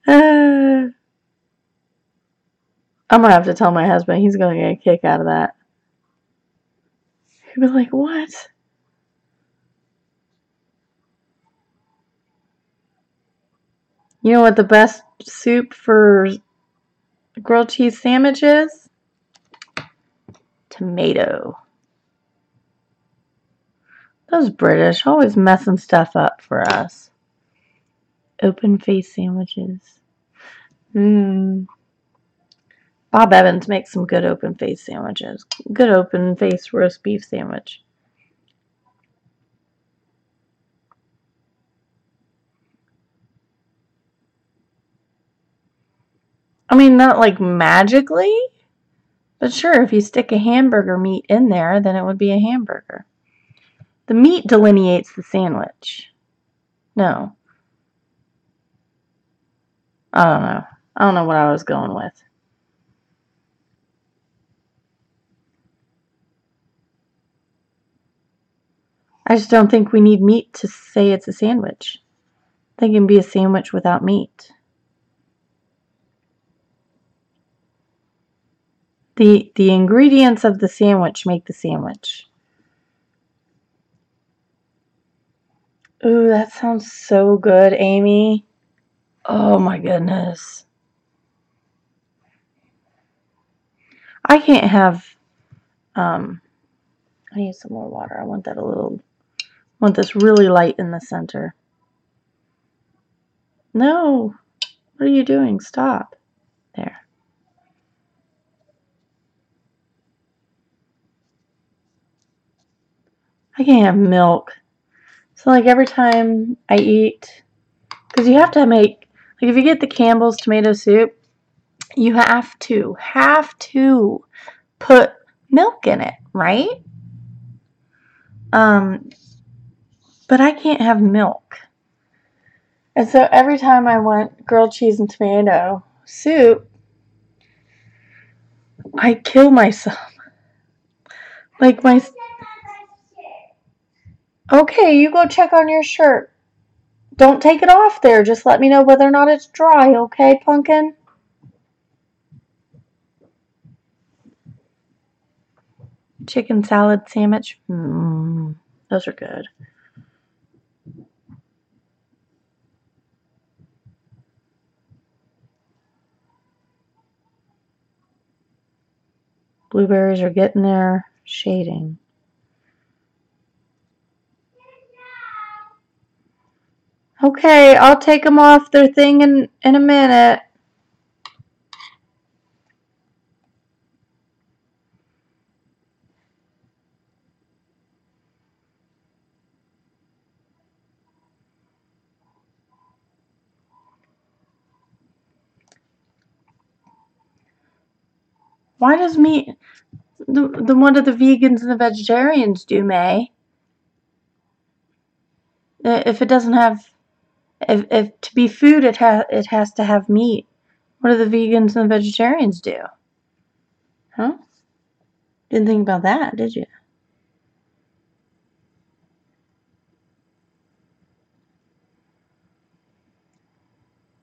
I'm gonna have to tell my husband. He's gonna get a kick out of that. He'll be like, what? You know what the best soup for grilled cheese sandwich is? Tomato. Those British always messing stuff up for us. Open face sandwiches. Bob Evans makes some good open face sandwiches. Good open face roast beef sandwich. I mean, not like magically, but sure, if you stick a hamburger meat in there, then it would be a hamburger. The meat delineates the sandwich. No. I don't know. I don't know what I was going with. I just don't think we need meat to say it's a sandwich. They can be a sandwich without meat. The ingredients of the sandwich make the sandwich. Ooh, that sounds so good, Amy. Oh my goodness. I can't have, I need some more water. I want this really light in the center. No. What are you doing? Stop. There. I can't have milk. So like every time I eat, because you have to make, like if you get the Campbell's tomato soup, you have to put milk in it, right? But I can't have milk. And so every time I want grilled cheese and tomato soup, I kill myself. Like my... Okay, you go check on your shirt. Don't take it off there. Just let me know whether or not it's dry, okay, Pumpkin? Chicken salad sandwich. Those are good. Blueberries are getting there. Shading. Okay, I'll take them off their thing in a minute. Why does meat... what do the vegans and the vegetarians do, May? If it doesn't have... If to be food, it has to have meat. What do the vegans and the vegetarians do? Huh? Didn't think about that, did you?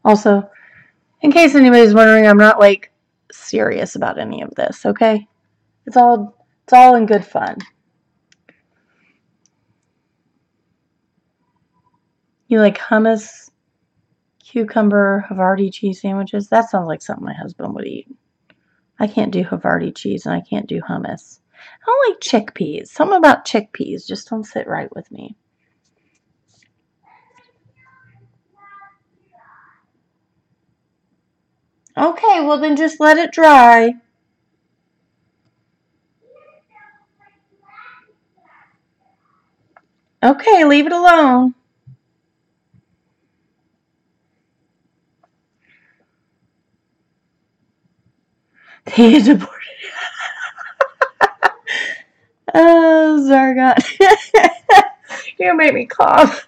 Also, in case anybody's wondering, I'm not like serious about any of this, okay? It's all in good fun. You like hummus, cucumber, Havarti cheese sandwiches? That sounds like something my husband would eat. I can't do Havarti cheese and I can't do hummus. I don't like chickpeas. Something about chickpeas just don't sit right with me. Okay, well then just let it dry. Okay, leave it alone. He deported. Oh, Zargot. You made me cough.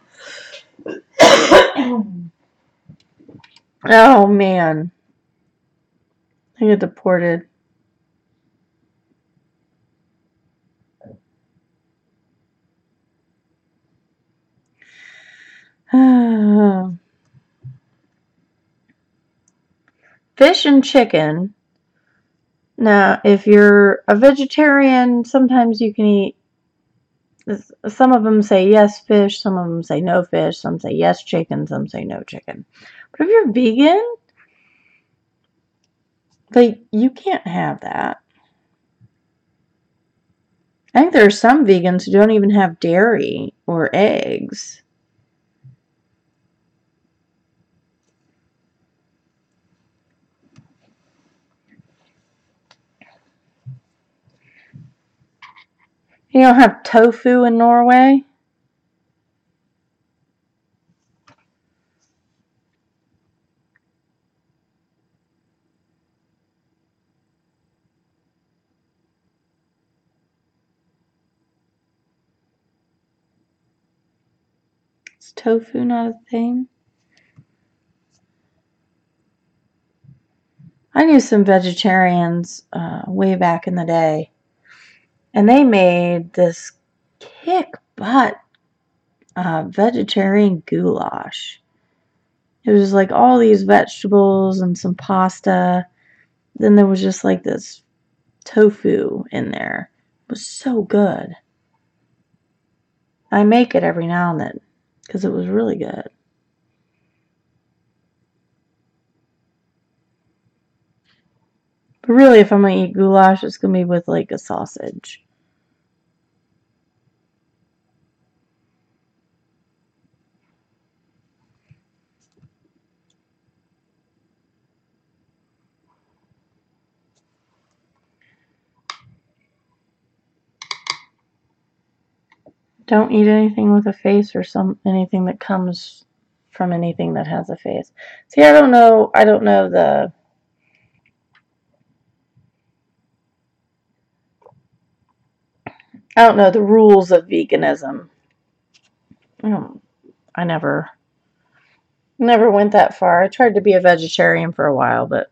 Oh, man. I get deported. Fish and chicken. Now, if you're a vegetarian, sometimes you can eat. Some of them say yes fish, some of them say no fish, some say yes chicken, some say no chicken. But if you're vegan, like, you can't have that. I think there are some vegans who don't even have dairy or eggs. You don't have tofu in Norway? Is tofu not a thing? I knew some vegetarians way back in the day, and they made this kick butt vegetarian goulash. It was like all these vegetables and some pasta. Then there was just like this tofu in there. It was so good. I make it every now and then because it was really good. But really, if I'm going to eat goulash, it's going to be with like a sausage. Don't eat anything with a face or anything that comes from anything that has a face. See, I don't know the rules of veganism. I never went that far. I tried to be a vegetarian for a while, but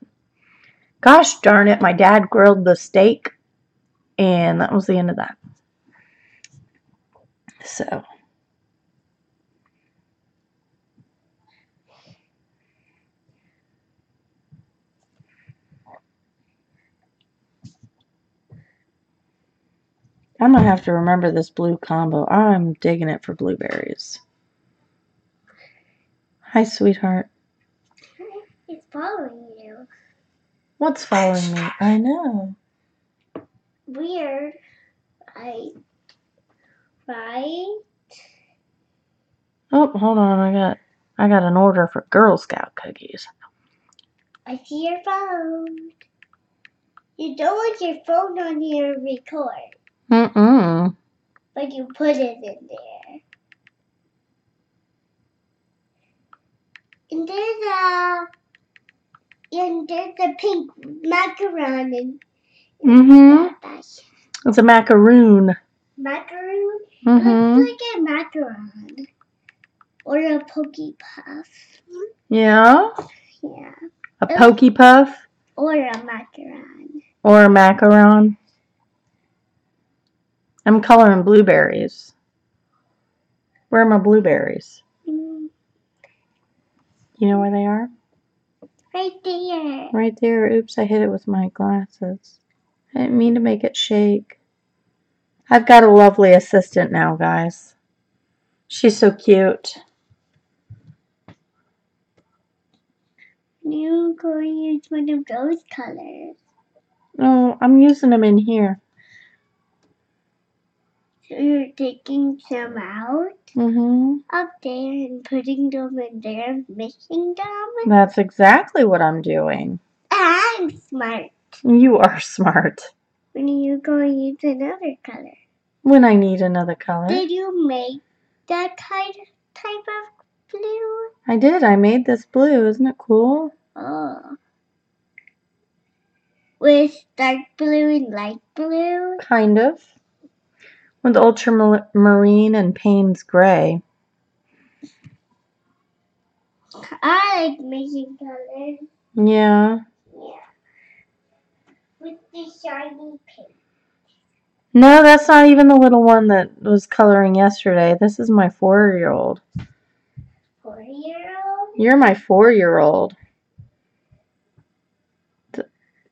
gosh darn it, my dad grilled the steak, and that was the end of that. So, I'm going to have to remember this blue combo. I'm digging it for blueberries. Hi, sweetheart. It's following you. What's following me? I know. Weird. Right? Oh, hold on. I got an order for Girl Scout cookies. I see your phone. You don't want your phone on your record. Mm-mm. But you put it in there. And there's a pink macaron Mm-hmm. It's a macaroon. Macaroon? Mm-hmm. It looks like a macaron. Or a pokey puff. Yeah? Yeah. A pokey puff? Or a macaron. Or a macaron? I'm coloring blueberries. Where are my blueberries? You know where they are? Right there. Right there. Oops, I hit it with my glasses. I didn't mean to make it shake. I've got a lovely assistant now, guys. She's so cute. You're going to use one of those colors. Oh, I'm using them in here. So you're taking some out up there and putting them in there and mixing them? That's exactly what I'm doing. I'm smart. You are smart. When are you going to use another color? When I need another color. Did you make that type of blue? I did. I made this blue. Isn't it cool? Oh. With dark blue and light blue? Kind of. With ultramarine and Payne's gray. I like making colors. Yeah. Yeah. With the shiny pink. No, that's not even the little one that was coloring yesterday. This is my 4-year-old. 4-year-old? You're my 4-year-old.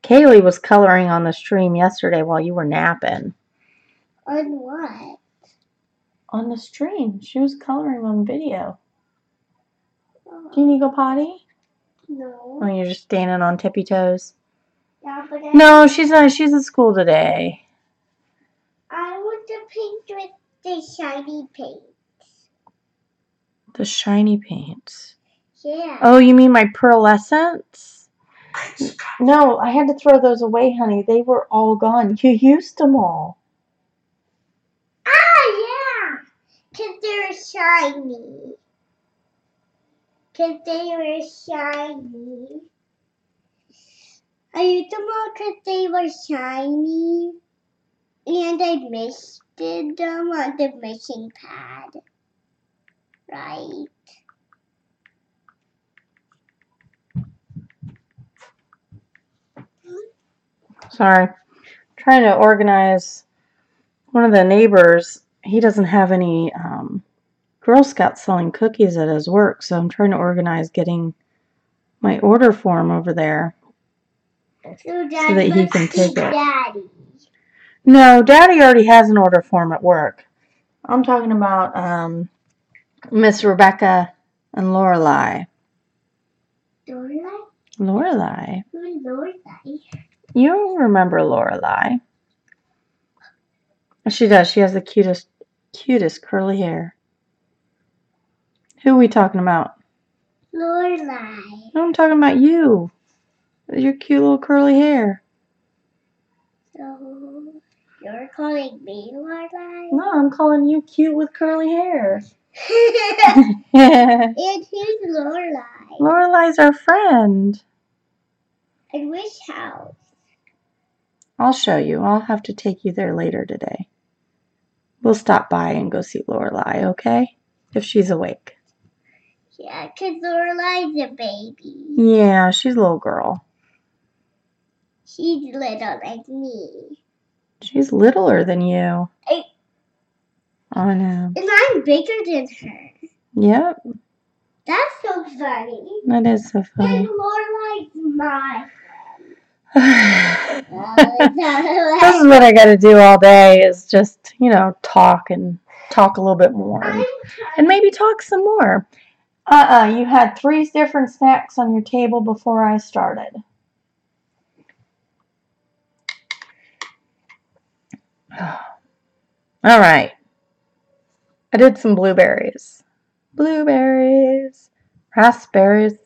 Kaylee was coloring on the stream yesterday while you were napping. On what? On the stream. She was coloring on video. Do you need to go potty? No. Oh, you're just standing on tippy toes? Yeah, but No, she's not. She's at school today. I want the pink with the shiny paint. The shiny paints. Yeah. Oh, you mean my pearlescents? No, I had to throw those away, honey. They were all gone. You used them all. Ah, yeah. Because they're shiny. Because they were shiny. I used them all because they were shiny. And I misted them on the mixing pad. Right? Sorry. Trying to organize one of the neighbors. He doesn't have any Girl Scouts selling cookies at his work, so I'm trying to organize getting my order form over there So that he can take it. Daddy. No, Daddy already has an order form at work. I'm talking about Miss Rebecca and Lorelei. Lorelei? Lorelei? Who's Lorelei? You remember Lorelei. She does. She has the cutest curly hair. Who are we talking about? Lorelei. No, I'm talking about you. Your cute little curly hair. So, you're calling me Lorelei? No, I'm calling you cute with curly hair. And who's Lorelei? Lorelei's our friend. And which house? I'll show you. I'll have to take you there later today. We'll stop by and go see Lorelei, okay? If she's awake. Yeah, because Lorelei's a baby. Yeah, she's a little girl. She's little like me. She's littler than you. I know. And I'm bigger than her. Yep. That's so funny. That is so funny. And Lorelei's my This friend. is what I gotta do all day is just, talk and talk a little bit more. And maybe talk some more. You had 3 different snacks on your table before I started. All right. I did some blueberries. Blueberries. Raspberries.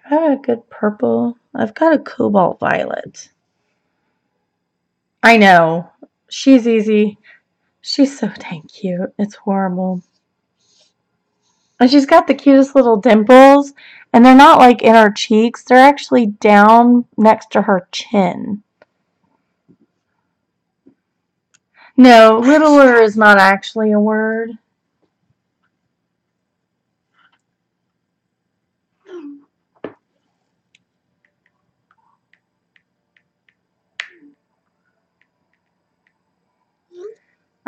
I have a good purple. I've got a cobalt violet. I know. She's easy. She's so dang cute. It's horrible. And she's got the cutest little dimples. And they're not like in her cheeks. They're actually down next to her chin. No, littler is not actually a word.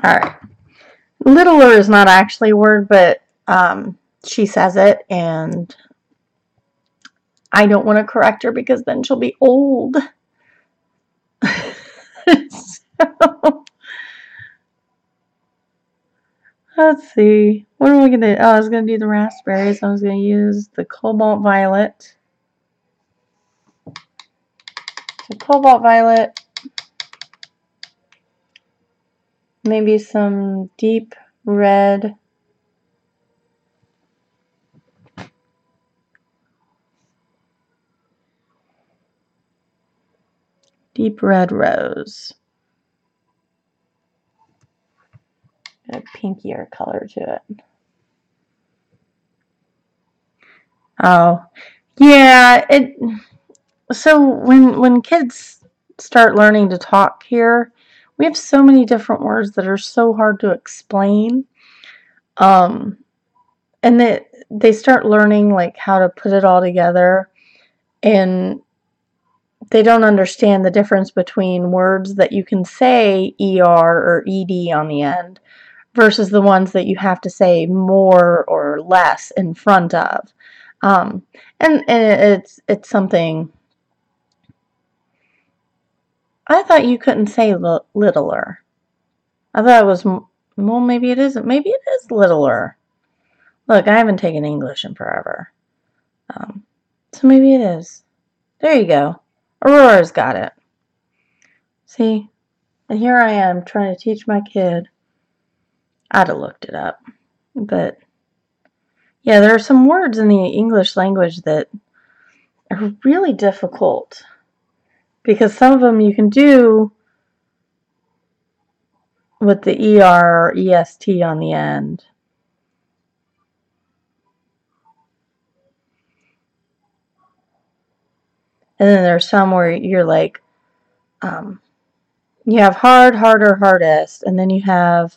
Alright. Littler is not actually a word, but she says it, and I don't want to correct her because then she'll be old. So, let's see. What are we going to do? Oh, I was going to do the raspberries. I was going to use the cobalt violet. So cobalt violet. Maybe some deep red. Deep red rose. Got a pinkier color to it. Oh, yeah. So when kids start learning to talk here, we have so many different words that are so hard to explain. And they start learning like how to put it all together, and they don't understand the difference between words that you can say ER or ED on the end versus the ones that you have to say more or less in front of. And it's something. I thought you couldn't say littler. I thought it was, well, maybe it isn't. Maybe it is littler. Look, I haven't taken English in forever. So maybe it is. There you go. Aurora's got it. See? And here I am trying to teach my kid. I'd have looked it up. But, yeah, there are some words in the English language that are really difficult. Because some of them you can do with the ER or EST on the end. And then there's some where you're like, you have hard, harder, hardest, and then you have,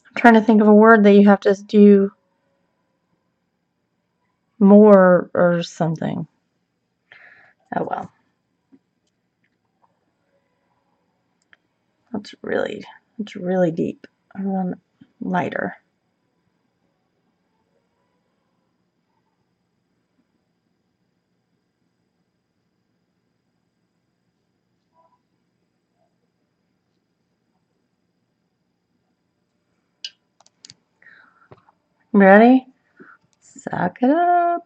I'm trying to think of a word that you have to do more or something. Oh well. It's really deep. I want lighter. Ready? Suck it up.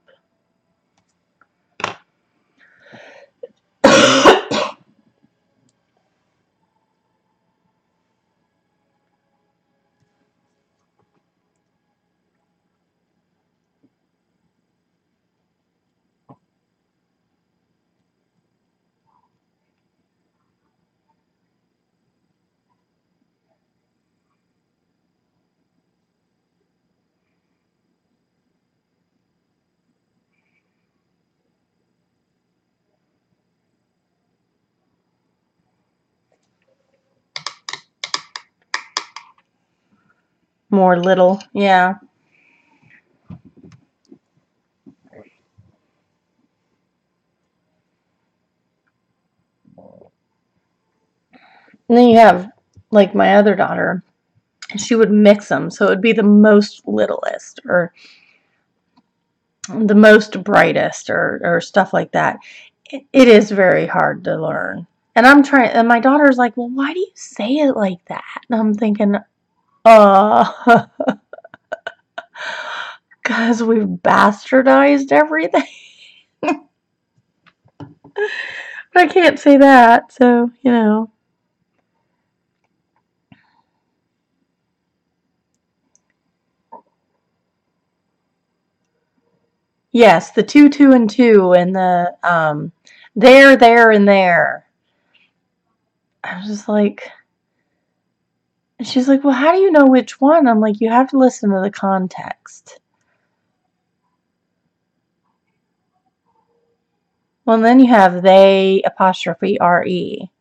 More little, yeah. And then you have, like my other daughter, she would mix them, so it would be the most littlest or the most brightest or stuff like that. It is very hard to learn. And I'm trying, and my daughter's like, well, why do you say it like that? And I'm thinking, because we've bastardized everything. But I can't say that, so, you know. Yes, the 2, 2, and 2, and the there, and there. I was just like, and she's like, well, how do you know which one? I'm like, you have to listen to the context. Well, and then you have they apostrophe RE.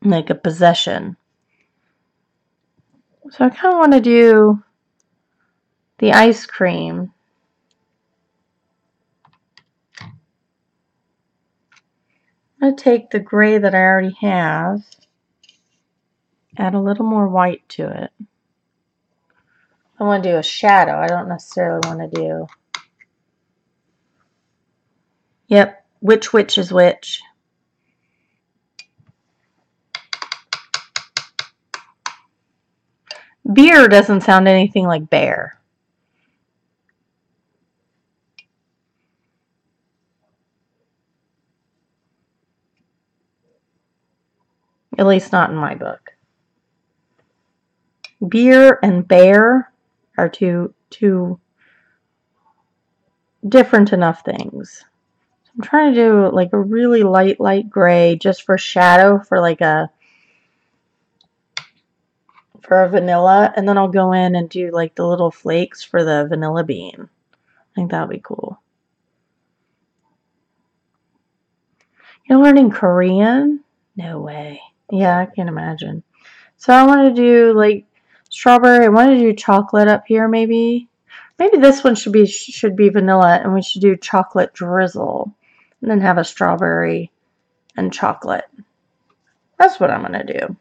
Like a possession. So I kind of want to do the ice cream. I'm going to take the gray that I already have, add a little more white to it. I want to do a shadow. I don't necessarily want to do... Yep, which is which. Beer doesn't sound anything like bear. At least not in my book. Beer and bear are two different enough things. So I'm trying to do like a really light gray just for shadow for like a vanilla, and then I'll go in and do like the little flakes for the vanilla bean. I think that'll be cool. You're learning Korean? No way. Yeah, I can't imagine. So I want to do like strawberry. I want to do chocolate up here maybe. Maybe this one should be vanilla, and we should do chocolate drizzle, and then have a strawberry and chocolate. That's what I'm gonna do.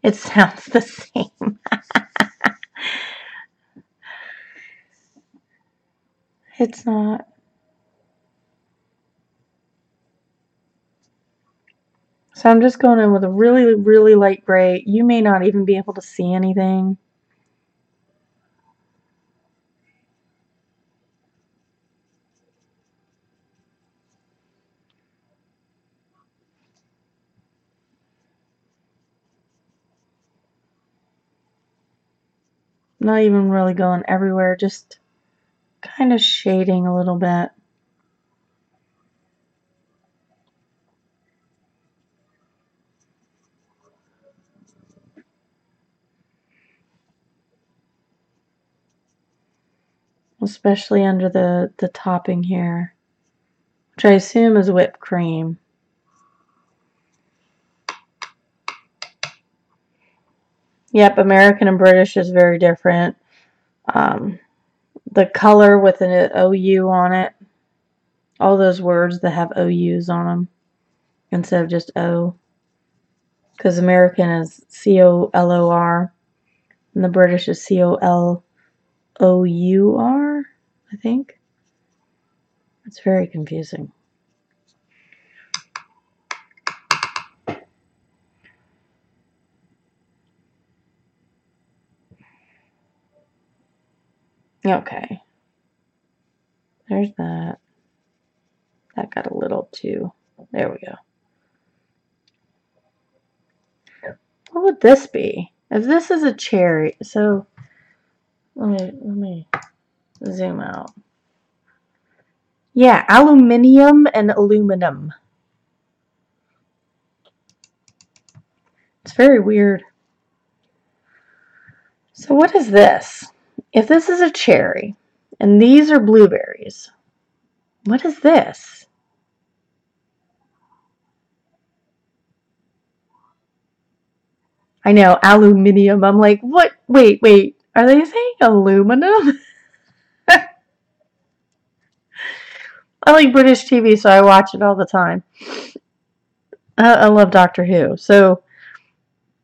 It sounds the same. It's not. So I'm just going in with a really, really light gray. You may not even be able to see anything. Not even really going everywhere, just kind of shading a little bit. Especially under the topping here, which I assume is whipped cream. Yep, American and British is very different. The color with an OU on it, all those words that have OUs on them instead of just O. Because American is COLOR and the British is COLOUR, I think. It's very confusing. Okay. There's that. That got a little too. There we go. What would this be? If this is a cherry, so let me zoom out. Yeah, aluminium and aluminum. It's very weird. So what is this? If this is a cherry and these are blueberries, what is this? I know, aluminium. I'm like, what? Wait. Are they saying aluminum? I like British TV, so I watch it all the time. I love Doctor Who. So,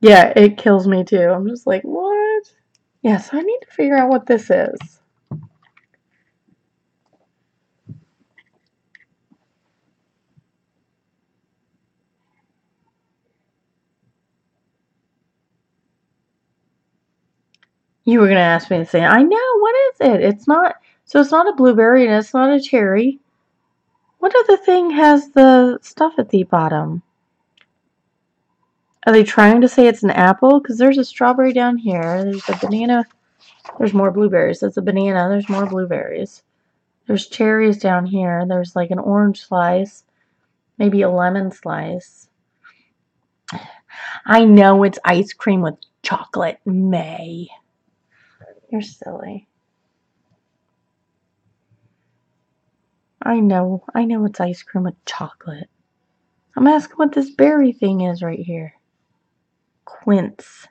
yeah, it kills me too. I'm just like, what? Yeah, so I need to figure out what this is. You were going to ask me the same. I know, what is it? It's not, so it's not a blueberry and it's not a cherry. What other thing has the stuff at the bottom? Are they trying to say it's an apple? Because there's a strawberry down here. There's a banana. There's more blueberries. That's a banana. There's more blueberries. There's cherries down here. There's like an orange slice. Maybe a lemon slice. I know it's ice cream with chocolate. May. You're silly. I know it's ice cream with chocolate. I'm asking what this berry thing is right here. Quince.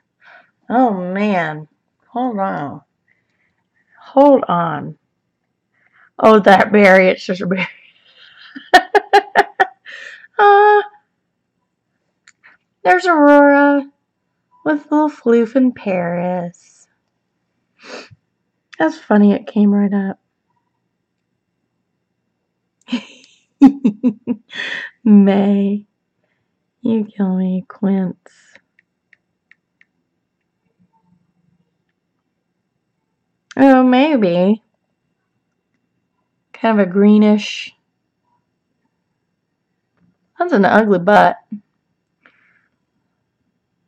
Oh man. Hold on. Oh, that berry. It's just a berry. There's Aurora with little floof in Paris. That's funny. It came right up. May. You kill me, Quince. Oh, maybe. Kind of a greenish. That's an ugly butt.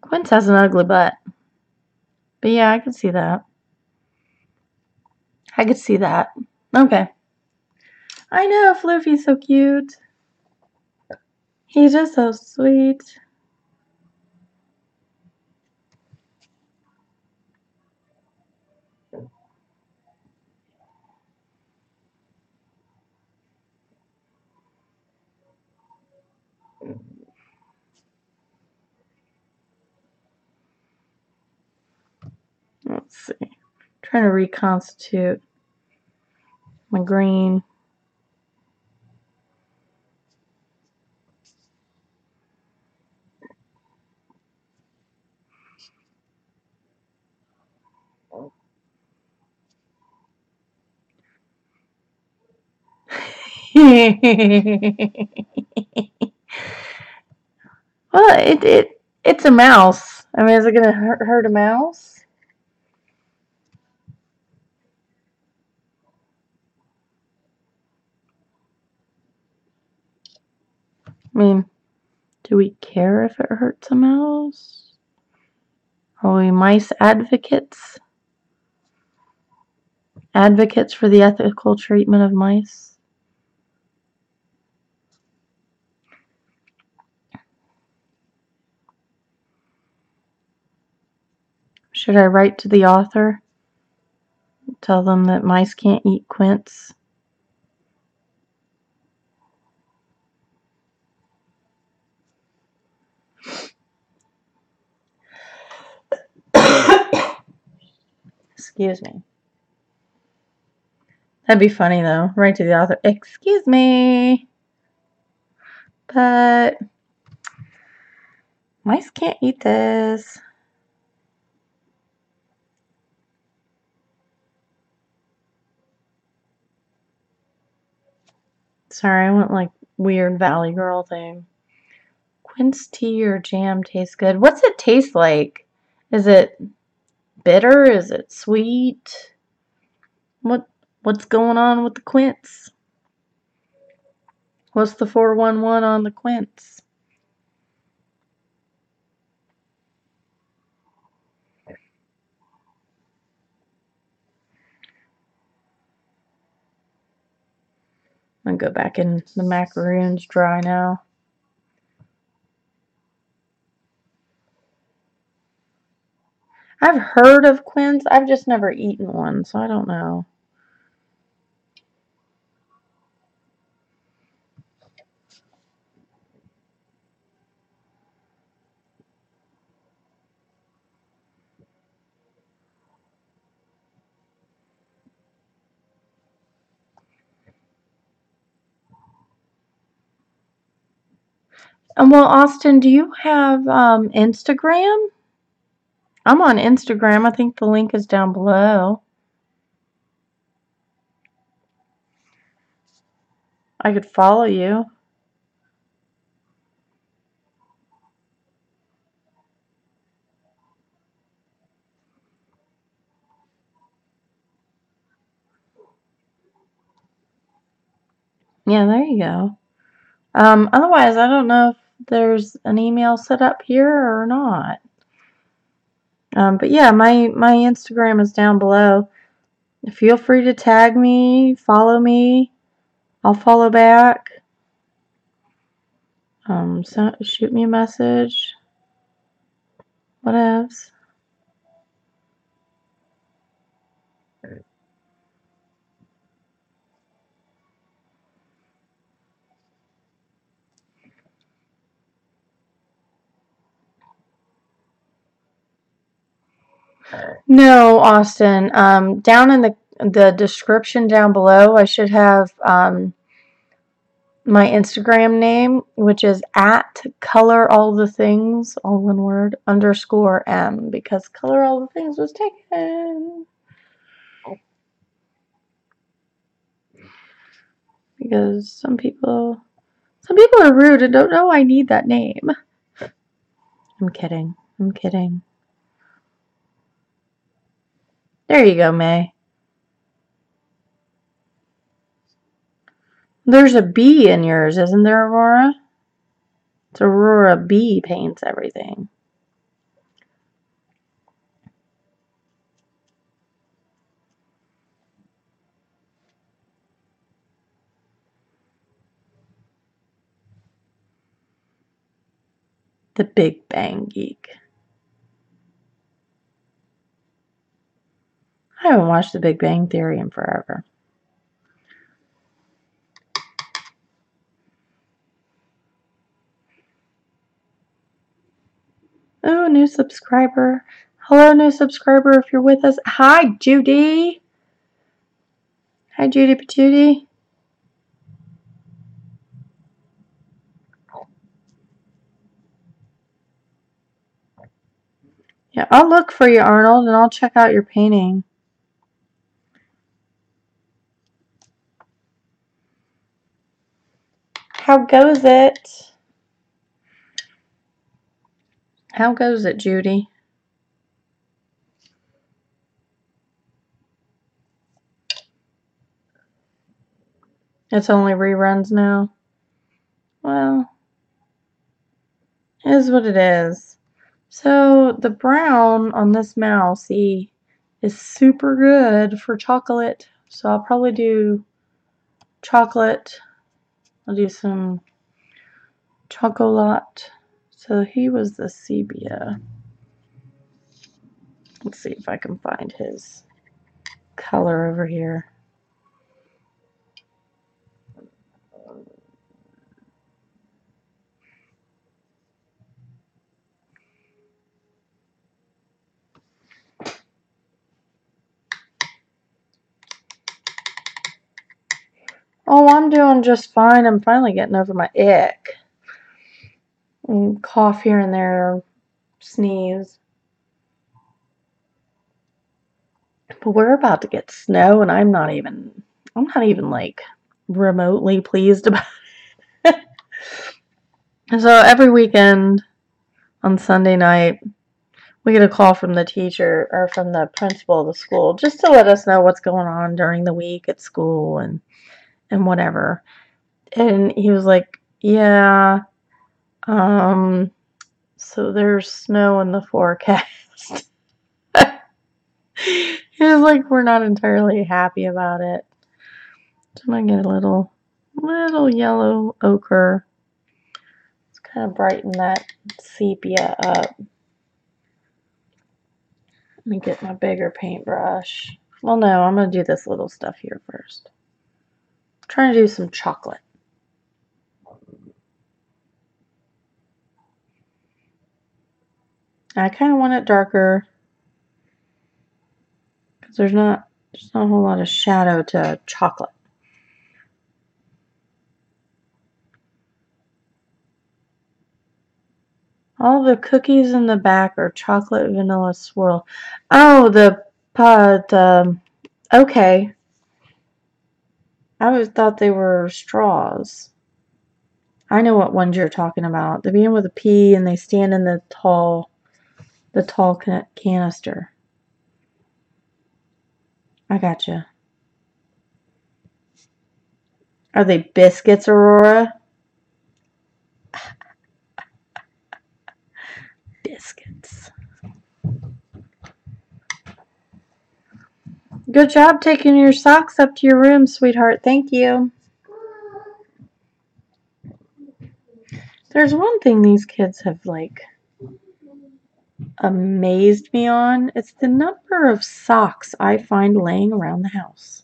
Quince has an ugly butt. But yeah, I could see that. Okay. I know, Floofy's so cute. He's just so sweet. Let's see. I'm trying to reconstitute my green. Well, it's a mouse. I mean, is it gonna hurt a mouse? I mean, do we care if it hurts a mouse? Are we mice advocates? Advocates for the ethical treatment of mice? Should I write to the author? Tell them that mice can't eat quince? Excuse me. That'd be funny though. Write to the author. Excuse me, but mice can't eat this. Sorry, I went like weird Valley Girl thing. Quince tea or jam tastes good. What's it taste like? Is it bitter? Is it sweet? What's going on with the quince? What's the 411 on the quince? I'm gonna go back in. The macaroon's dry now. I've heard of quince. I've just never eaten one, so I don't know. And well, Austin, do you have Instagram? I'm on Instagram. I think the link is down below. I could follow you. Yeah, there you go. Otherwise, I don't know if there's an email set up here or not. But yeah, my Instagram is down below. Feel free to tag me, follow me. I'll follow back. So shoot me a message. Whatevs. No, Austin. Down in the description down below, I should have my Instagram name, which is at color all the things, all one word, _M, because color all the things was taken. Because some people are rude and don't know I need that name. I'm kidding. I'm kidding. There you go, May. There's a B in yours, isn't there, Aurora? It's Aurora B paints everything. The Big Bang Geek. I haven't watched The Big Bang Theory in forever. Oh, new subscriber. Hello, new subscriber, if you're with us. Hi, Judy. Hi, Judy Patootie. Yeah, I'll look for you, Arnold, and I'll check out your painting. How goes it? How goes it, Judy? It's only reruns now. Well, it is what it is. So the brown on this mouse, see, is super good for chocolate. So I'll probably do chocolate. I'll do some chocolat. So he was the sepia. Let's see if I can find his color over here. Oh, I'm doing just fine. I'm finally getting over my ick. And cough here and there, sneeze. But we're about to get snow, and I'm not even like remotely pleased about it. So every weekend on Sunday night, we get a call from the teacher or from the principal of the school just to let us know what's going on during the week at school and whatever. And he was like, yeah, so there's snow in the forecast. He was like, we're not entirely happy about it. So I'm gonna get a little yellow ochre. Let's kind of brighten that sepia up. Let me get my bigger paintbrush. Well, no, I'm gonna do this little stuff here first. I'm trying to do some chocolate. I kind of want it darker because there's not a whole lot of shadow to chocolate. All the cookies in the back are chocolate vanilla swirl. Oh, okay. I always thought they were straws. I know what ones you're talking about. They begin with a P and they stand in the tall canister. I gotcha. Are they biscuits, Aurora? Biscuits. Good job taking your socks up to your room, sweetheart. Thank you. There's one thing these kids have, like, amazed me on. It's the number of socks I find laying around the house.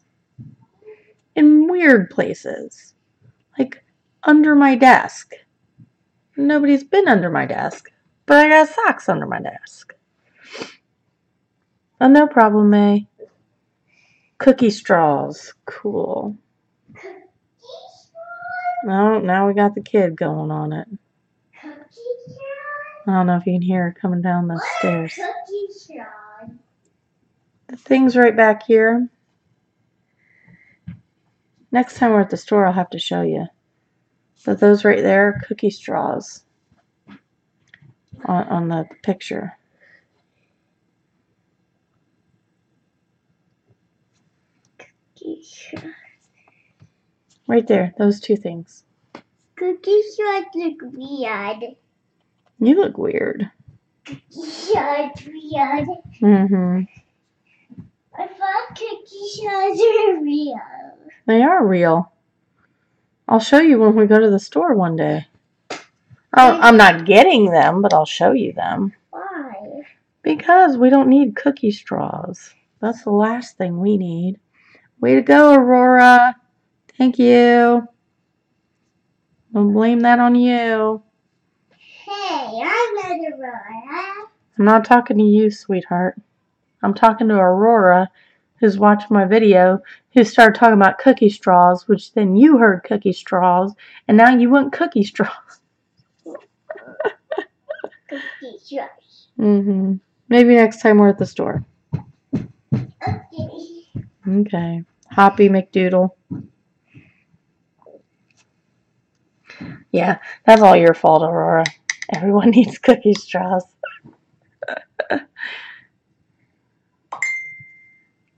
In weird places. Like, under my desk. Nobody's been under my desk. But I got socks under my desk. Oh, no problem, May. Cookie straws. Cool. Oh, now we got the kid going on it. I don't know if you can hear her coming down the stairs. The thing's right back here. Next time we're at the store, I'll have to show you. But those right there are cookie straws on the picture. Right there, those two things. Cookie straws look weird. You look weird. Cookie straws weird. Mm-hmm. I thought cookie straws were real. They are real. I'll show you when we go to the store one day. I'm not getting them, but I'll show you them. Why? Because we don't need cookie straws. That's the last thing we need. Way to go, Aurora. Thank you. Don't blame that on you. Hey, I'm not Aurora. I'm not talking to you, sweetheart. I'm talking to Aurora, who's watched my video, who started talking about cookie straws, which then you heard cookie straws, and now you want cookie straws. Cookie straws. Maybe next time we're at the store. Okay. Okay. Hoppy McDoodle. Yeah, that's all your fault, Aurora. Everyone needs cookie straws.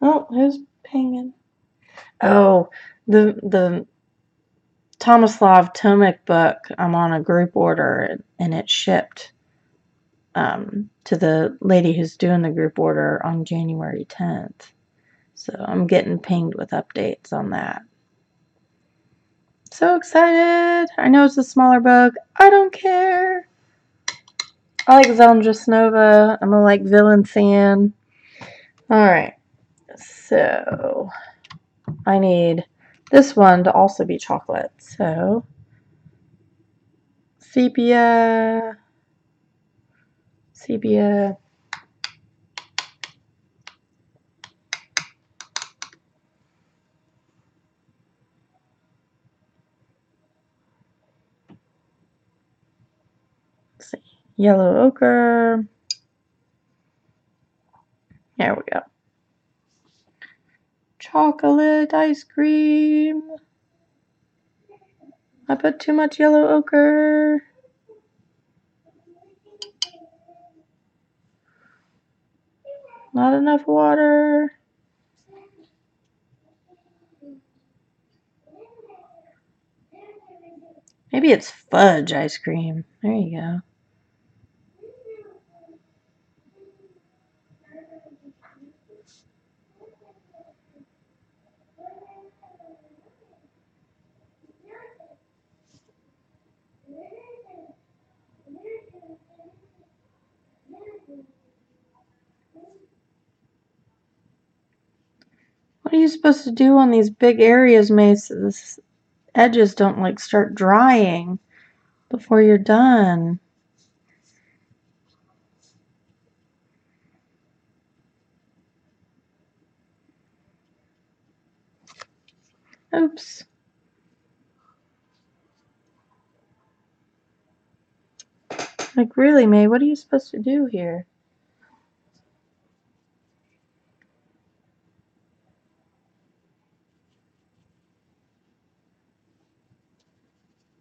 Oh, who's pinging? Oh, the Tomislav Tomic book. I'm on a group order, and it shipped to the lady who's doing the group order on January 10th. So I'm getting pinged with updates on that. So excited! I know it's a smaller book. I don't care. I like Zelda I'm gonna like Villain Sand. Alright, so I need this one to also be chocolate. So sepia. Let's see, yellow ochre. There we go. Chocolate ice cream. I put too much yellow ochre. Not enough water. Maybe it's fudge ice cream. There you go. What are you supposed to do on these big areas, Mace? This edges don't like start drying before you're done. Oops. Like really, May, what are you supposed to do here?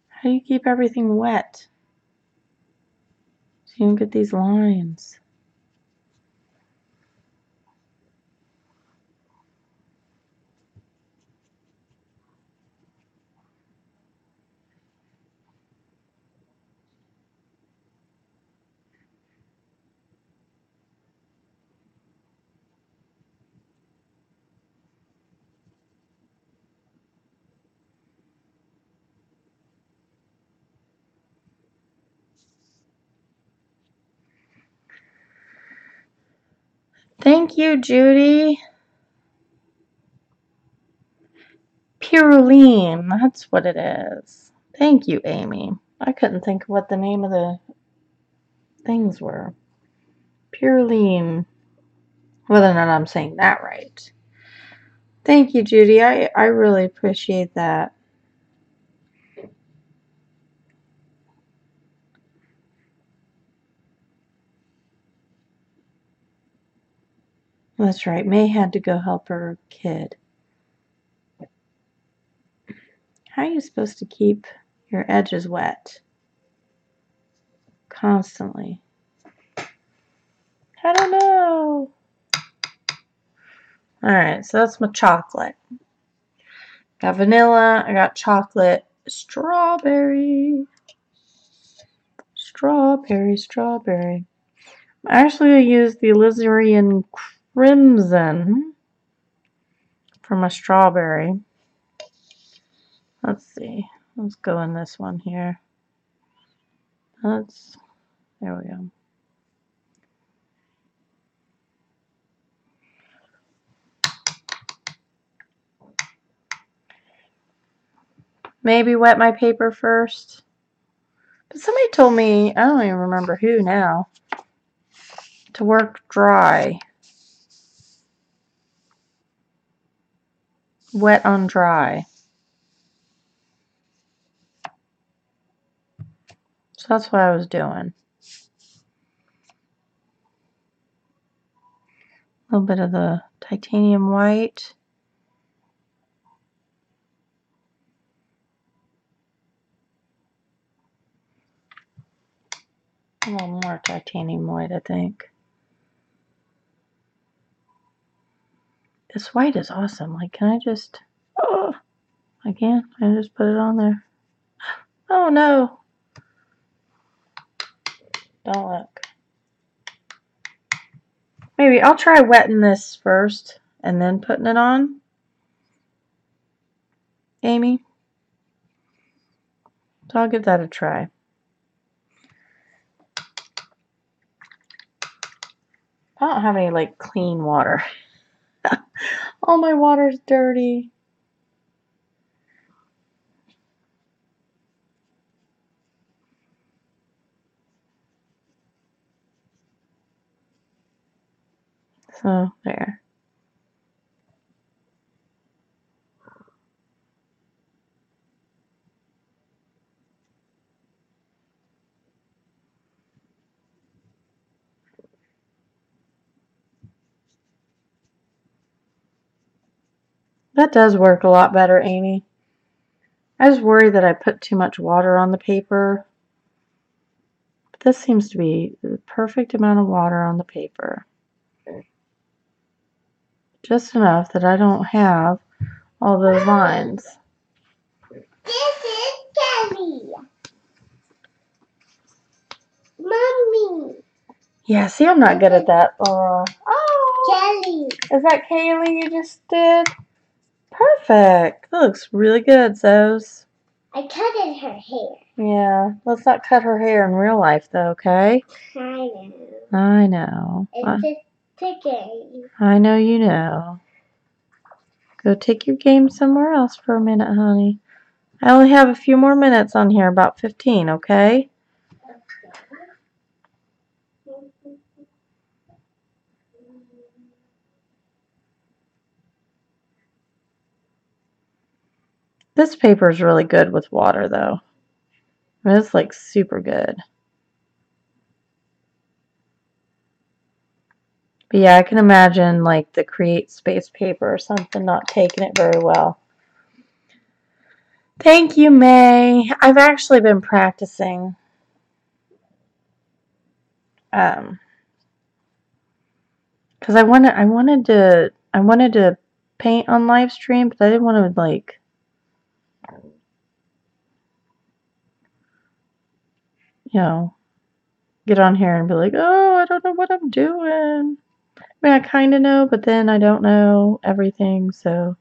How do you keep everything wet so you don't get these lines? Thank you, Judy. Pyroline, that's what it is. Thank you, Amy. I couldn't think of what the name of the things were. Pyroline. Whether or not I'm saying that right. Thank you, Judy. I really appreciate that. That's right. May had to go help her kid. How are you supposed to keep your edges wet constantly? I don't know. Alright, so that's my chocolate. Got vanilla, I got chocolate, strawberry. Strawberry. Actually, I used the alizarin crimson for my strawberry. Let's see. Let's go in this one here. There we go. Maybe wet my paper first. But somebody told me, I don't even remember who now, to work dry. Wet on dry. So that's what I was doing. A little bit of the titanium white. A little more titanium white, I think. This white is awesome. Like, can I just... Oh, I can't. I just put it on there. Oh, no. Don't look. Maybe I'll try wetting this first and then putting it on. Amy. So I'll give that a try. I don't have any, like, clean water. All my water's dirty. So, there. That does work a lot better, Amy. I was worried that I put too much water on the paper. But this seems to be the perfect amount of water on the paper. Just enough that I don't have all those lines. This is Kelly. Mommy. Yeah, see, I'm not good at that, Laura. Oh, Kelly. Is that Kaylee you just did? Perfect. That looks really good, Zos. I cutted her hair. Yeah, let's not cut her hair in real life, though, okay? I know. I know. It's a game. I know you know. Go take your game somewhere else for a minute, honey. I only have a few more minutes on here, about 15, okay? This paper is really good with water, though. I mean, it's like super good. But yeah, I can imagine like the Create Space paper or something not taking it very well. Thank you, May. I've actually been practicing. Because I wanted to paint on live stream, but I didn't want to like, you know, get on here and be like, oh, I don't know what I'm doing. I mean, I kind of know, but then I don't know everything, so.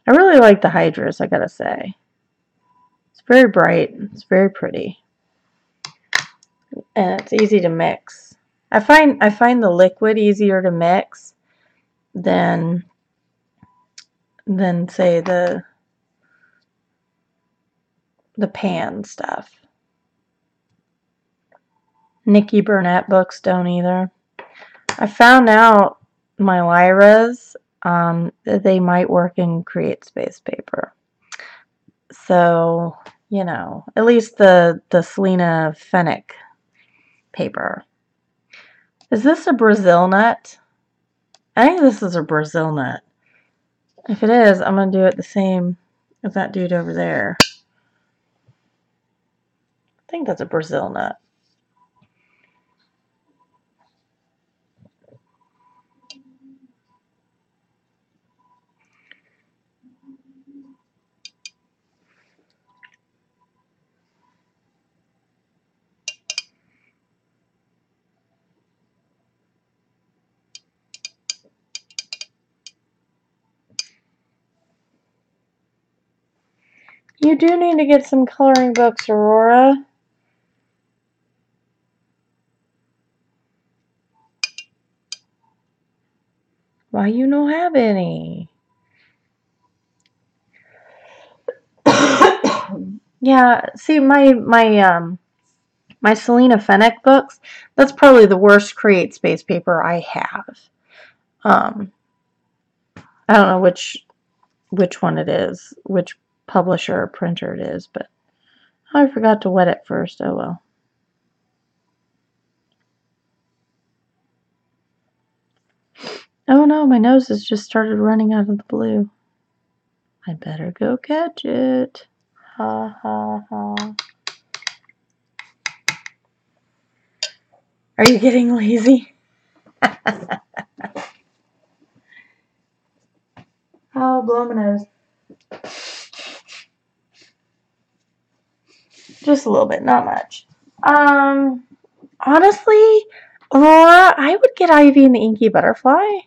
I really like the Hydrus, I gotta say. It's very bright. It's very pretty. And it's easy to mix. I find the liquid easier to mix than say the pan stuff. Nikki Burnett books don't either. I found out my Lyras, that they might work in Create Space paper. So, you know, at least the Selena Fennec paper. Is this a Brazil nut? I think this is a Brazil nut. If it is, I'm going to do it the same as that dude over there. I think that's a Brazil nut. You do need to get some coloring books, Aurora. Why you don't have any? Yeah, see my Selena Fenech books, that's probably the worst Create Space paper I have. I don't know which one it is, which publisher or printer it is, but I forgot to wet it first. Oh well. Oh no, my nose has just started running out of the blue. I better go catch it. Ha ha ha. Are you getting lazy? Oh, blow my nose. Just a little bit, not much. Honestly, Aurora, I would get Ivy and the Inky Butterfly.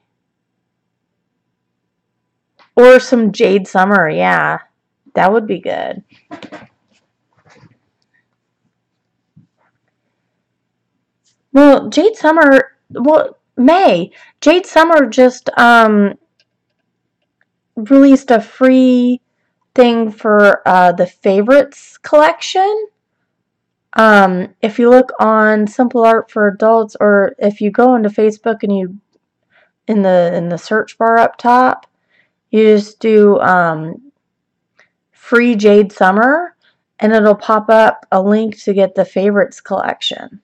Or some Jade Summer, yeah. That would be good. Well, Jade Summer, May. Jade Summer just released a free thing for the favorites collection. If you look on Simple Art for Adults, or if you go into Facebook and you in the search bar up top, you just do free Jade Summer, and it'll pop up a link to get the favorites collection.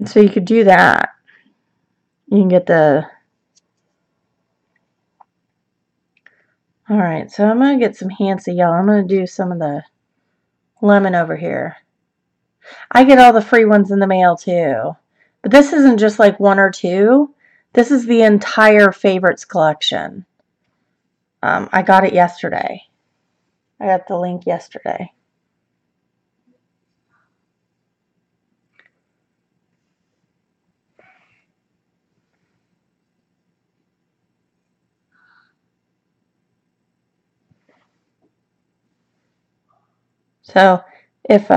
So you could do that. You can get the... Alright, so I'm going to get some Hansa Yellow. I'm going to do some of the lemon over here. I get all the free ones in the mail too. But this isn't just like one or two. This is the entire favorites collection. I got it yesterday. I got the link yesterday. So if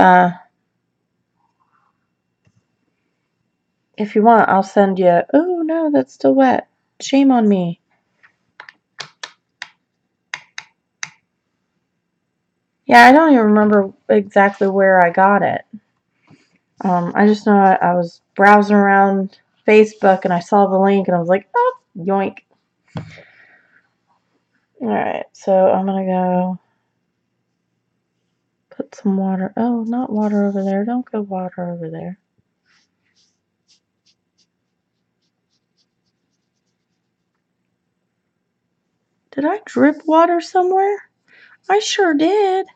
you want, I'll send you... Oh no, that's still wet. Shame on me. Yeah, I don't even remember exactly where I got it. I just know I was browsing around Facebook and I saw the link and I was like, oh, yoink. Alright, so I'm going to go put some water. Oh, not water over there. Don't go water over there. Did I drip water somewhere? I sure did.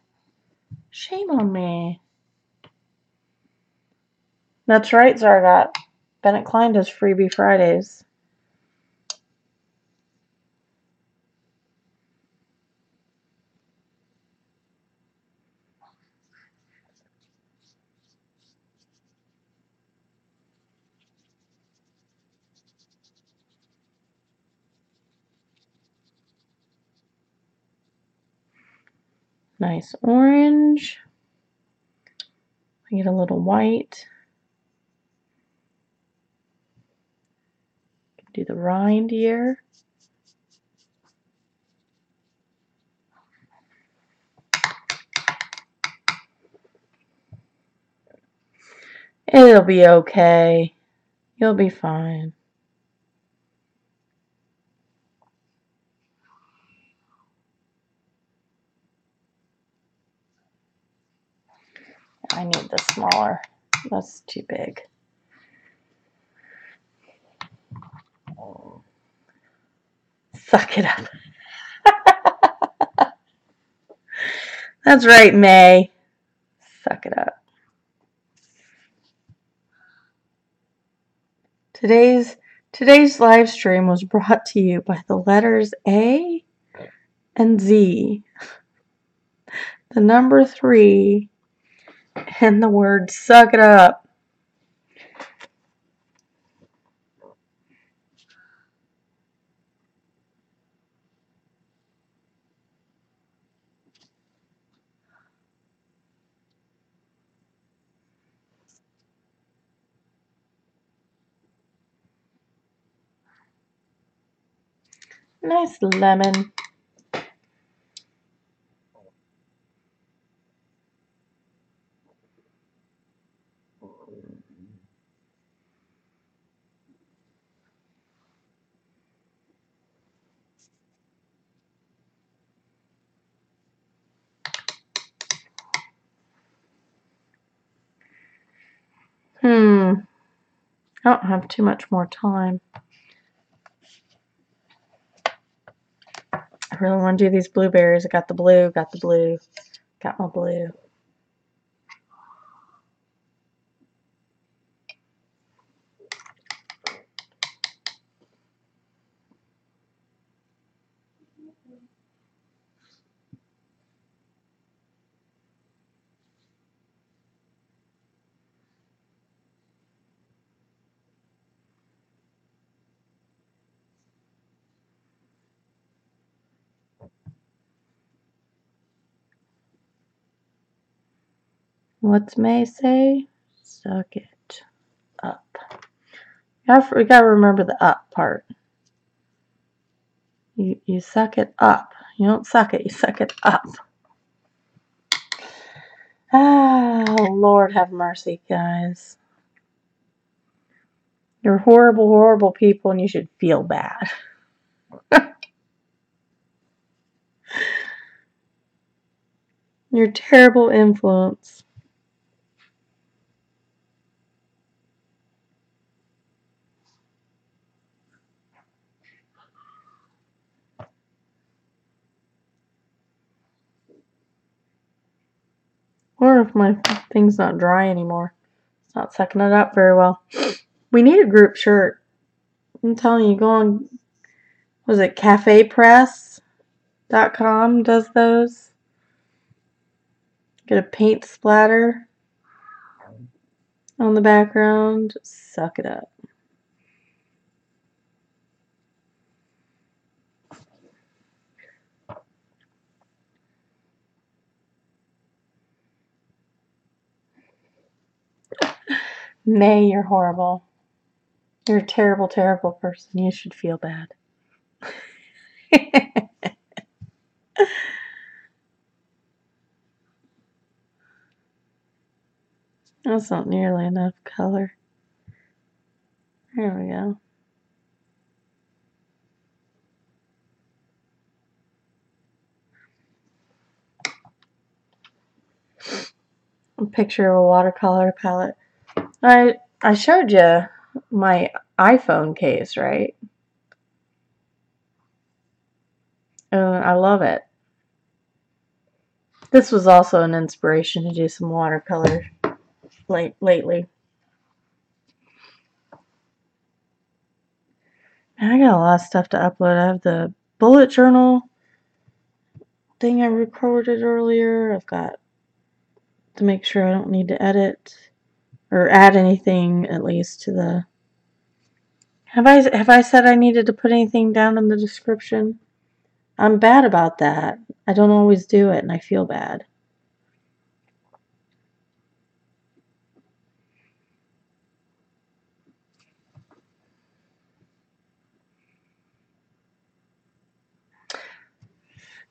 Shame on me. That's right, Zargot. Bennett Klein does Freebie Fridays. Nice orange. I get a little white. Do the rind here. It'll be okay. You'll be fine. I need the smaller. That's too big. Suck it up. That's right, May. Suck it up. Today's live stream was brought to you by the letters A and Z, the number 3, and the word suck it up. Nice lemon. I don't have too much more time. I really want to do these blueberries. I got the blue, got my blue. What's May say? Suck it up. We gotta remember the up part. You suck it up. You don't suck it, you suck it up. Ah, Lord have mercy, guys. You're horrible, horrible people, and you should feel bad. You're a terrible influence. Or if my thing's not dry anymore. It's not sucking it up very well. We need a group shirt. I'm telling you, go on, was it cafepress.com does those? Get a paint splatter on the background. Suck it up. May, you're horrible. You're a terrible, terrible person. You should feel bad. That's not nearly enough color. There we go. A picture of a watercolor palette. I showed you my iPhone case, right? I love it. This was also an inspiration to do some watercolor lately. And I got a lot of stuff to upload. I have the bullet journal thing I recorded earlier. I've got to make sure I don't need to edit or add anything, at least, to the... Have I said I needed to put anything down in the description? I'm bad about that. I don't always do it, and I feel bad.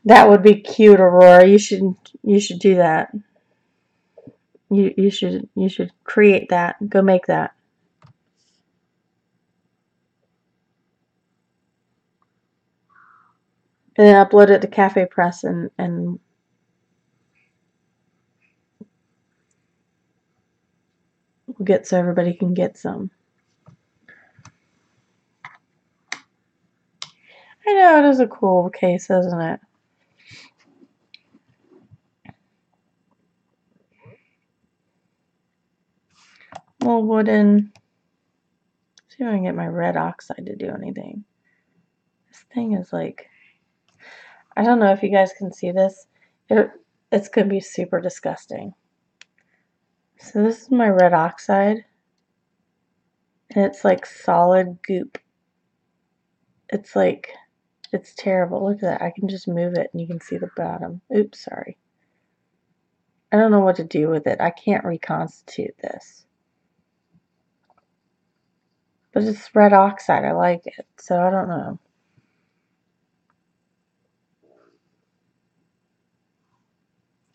That would be cute, Aurora. You should do that. You should create that. Go make that. And then upload it to Cafe Press and we'll get so everybody can get some. I know, it is a cool case, isn't it? Well, wooden. See if I can get my red oxide to do anything. This thing is like, I don't know if you guys can see this. It's going to be super disgusting. So this is my red oxide. And it's like solid goop. It's like, it's terrible. Look at that. I can just move it and you can see the bottom. Oops, sorry. I don't know what to do with it. I can't reconstitute this. But it's red oxide. I like it. So I don't know.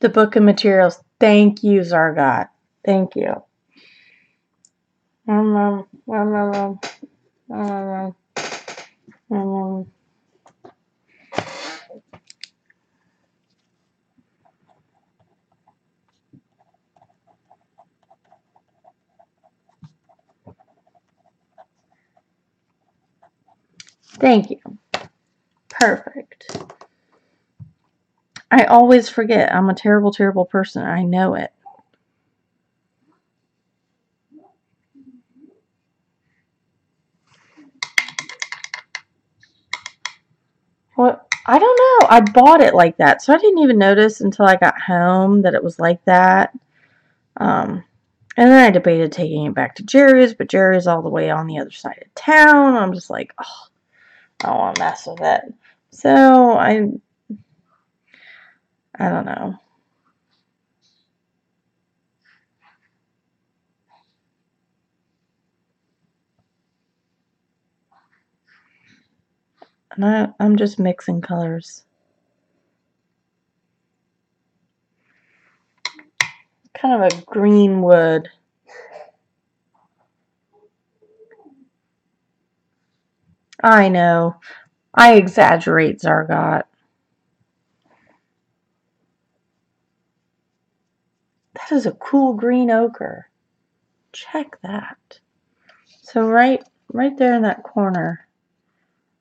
The book of materials. Thank you, Zargot. Thank you. Thank you. Perfect. I always forget. I'm a terrible, terrible person. I know it. What? I don't know. I bought it like that, so I didn't even notice until I got home that it was like that. And then I debated taking it back to Jerry's, but Jerry's all the way on the other side of town. I'm just like, oh, I don't want to mess with it. So I don't know. And I'm just mixing colors. Kind of a green wood. I know. I exaggerate, Zargot. That is a cool green ochre. Check that. So right there in that corner,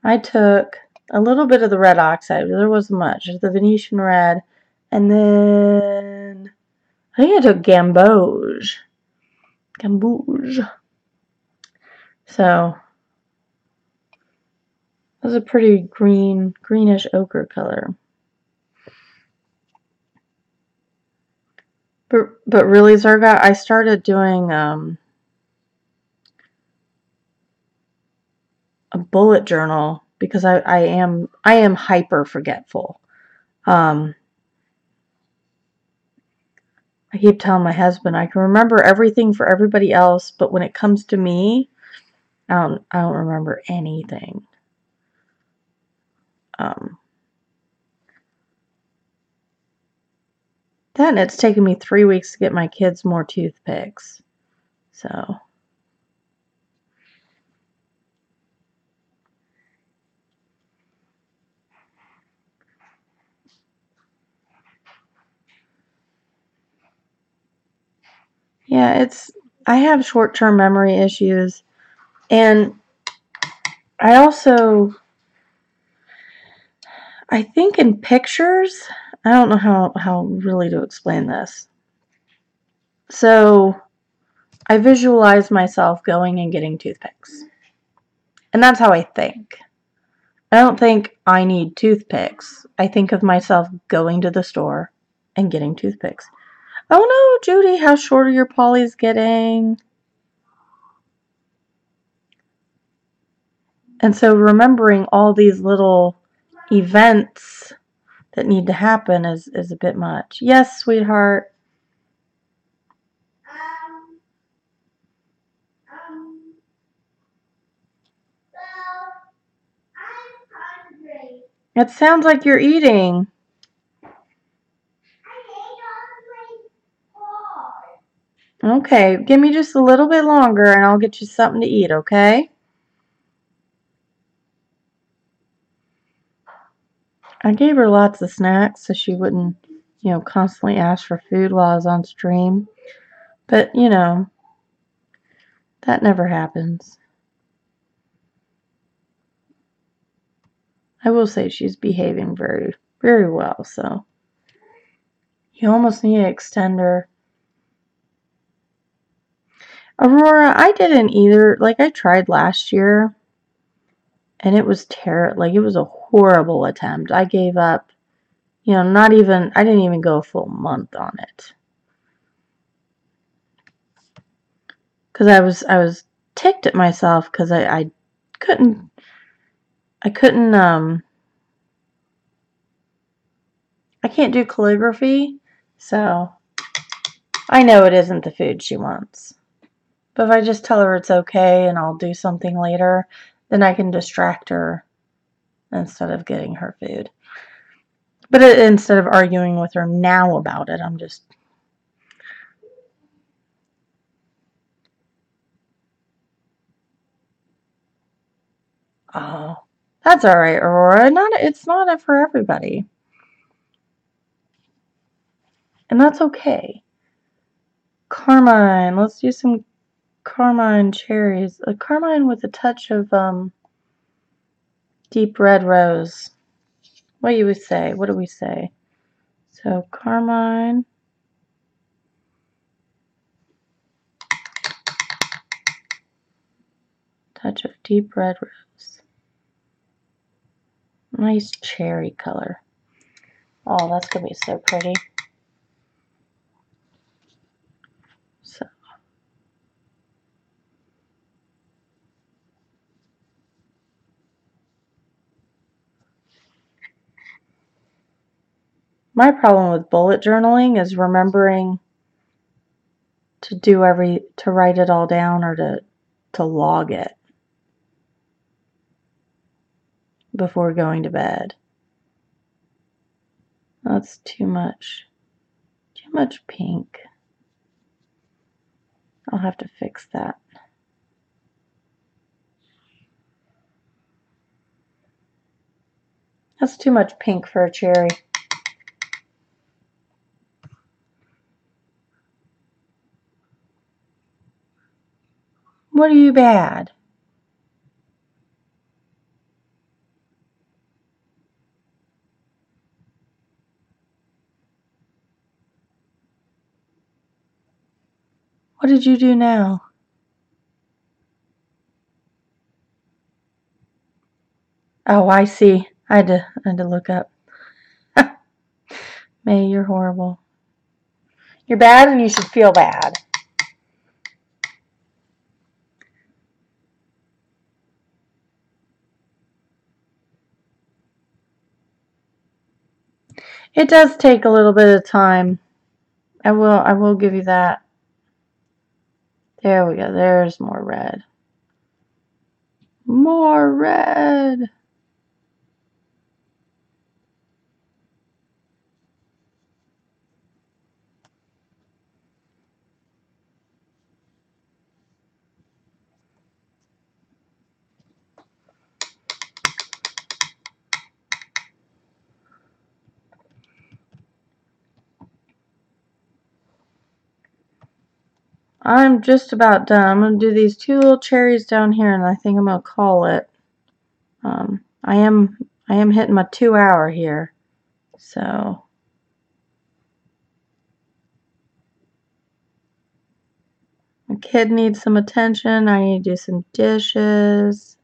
I took a little bit of the red oxide, but there wasn't much. The Venetian red, and then I think I took gamboge. So it was a pretty greenish ochre color. But really, Zarga, I started doing a bullet journal because I am hyper forgetful. I keep telling my husband I can remember everything for everybody else, but when it comes to me, I don't remember anything. Then it's taken me 3 weeks to get my kids more toothpicks. So yeah, I have short-term memory issues, and I think in pictures, I don't know how really to explain this. So I visualize myself going and getting toothpicks. And that's how I think. I don't think I need toothpicks. I think of myself going to the store and getting toothpicks. Oh no, Judy, how short are your polys getting? And so remembering all these little events that need to happen is a bit much. Yes, sweetheart. It sounds like you're eating. Okay, give me just a little bit longer and I'll get you something to eat, okay? I gave her lots of snacks so she wouldn't, constantly ask for food while I was on stream. But, that never happens. I will say she's behaving very, very well, so. You almost need an extender. Aurora, I didn't either. Like, I tried last year, and it was terrible. Like, it was a horrible attempt. I gave up, I didn't even go a full month on it. Because I was ticked at myself because I couldn't, I can't do calligraphy, so I know it isn't the food she wants. But if I just tell her it's okay and I'll do something later, then I can distract her instead of getting her food. But instead of arguing with her now about it, I'm just... Oh, that's all right, Aurora. It's not for everybody. And that's okay. Carmine. Let's do some carmine cherries. A carmine with a touch of deep red rose. What do you say? What do we say? So carmine. Touch of deep red rose. Nice cherry color. Oh, that's going to be so pretty. So. My problem with bullet journaling is remembering to write it all down or to log it before going to bed. That's too much pink. I'll have to fix that. That's too much pink for a cherry. What are you bad? What did you do now? Oh, I see. I had to look up. May, you're horrible. You're bad and you should feel bad. It does take a little bit of time. I will give you that. There we go. There's more red. More red. I'm just about done. I'm going to do these two little cherries down here, and I think I'm going to call it. I am hitting my 2 hour here. So my kid needs some attention. I need to do some dishes.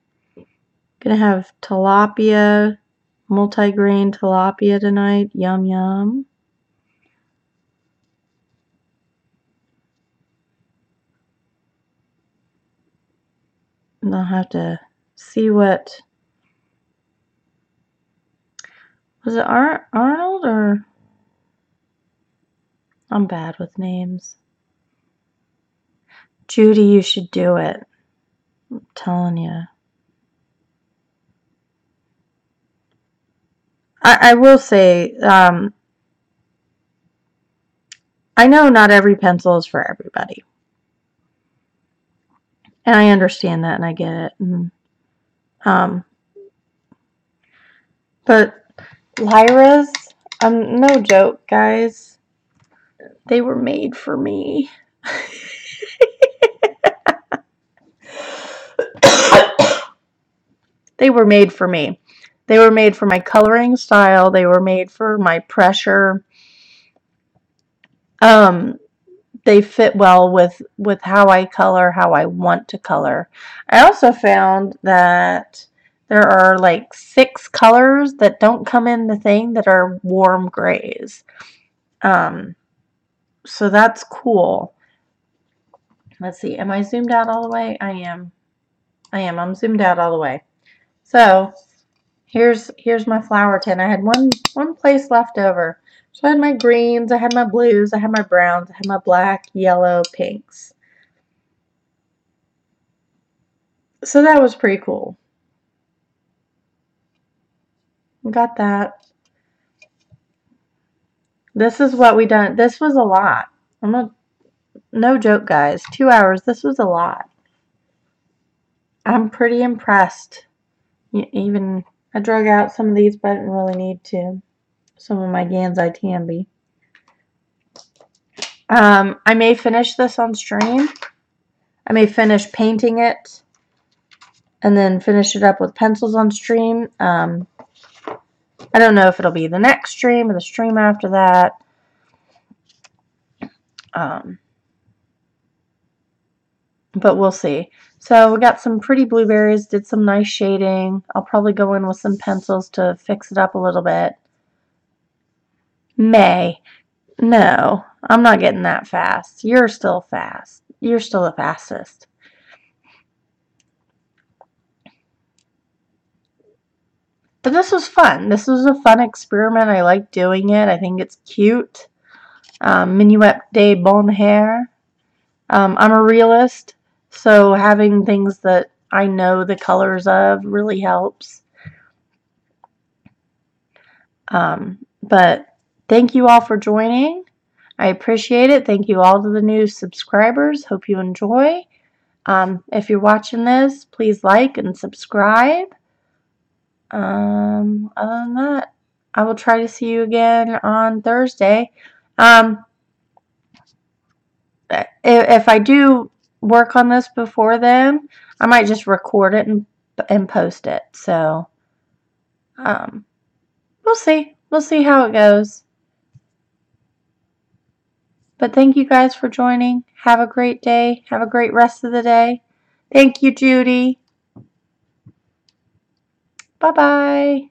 Gonna have tilapia, multi-grain tilapia tonight. Yum yum. And I'll have to see what... Was it Arnold or... I'm bad with names. Judy, you should do it. I'm telling you. I will say, I know not every pencil is for everybody. And I understand that and I get it. And, but Lyra's, no joke, guys. They were made for me. They were made for me. They were made for my coloring style. They were made for my pressure. They fit well with how I color, how I want to color. I also found that there are like 6 colors that don't come in the thing that are warm grays. So that's cool. Let's see. Am I zoomed out all the way? I am. I'm zoomed out all the way. So here's my flower tin. I had one place left over. So I had my greens, I had my blues, I had my browns, I had my black, yellow, pinks. So that was pretty cool. Got that. This is what we done. This was a lot. No joke, guys. 2 hours. This was a lot. I'm pretty impressed. Even I drug out some of these, but I didn't really need to. Some of my Gansai Tambi. I may finish this on stream. I may finish painting it and then finish it up with pencils on stream. I don't know if it'll be the next stream or the stream after that. But we'll see. So we got some pretty blueberries, did some nice shading. I'll probably go in with some pencils to fix it up a little bit. May. No, I'm not getting that fast. You're still fast. You're still the fastest. But this was fun. This was a fun experiment. I like doing it. I think it's cute. Minuet de Bonheur. I'm a realist, so having things that I know the colors of really helps. But thank you all for joining. I appreciate it. Thank you all to the new subscribers. Hope you enjoy. If you're watching this, please like and subscribe. Other than that, I will try to see you again on Thursday. If I do work on this before then, I might just record it and post it. So, we'll see. We'll see how it goes. But thank you guys for joining. Have a great day. Have a great rest of the day. Thank you, Judy. Bye-bye.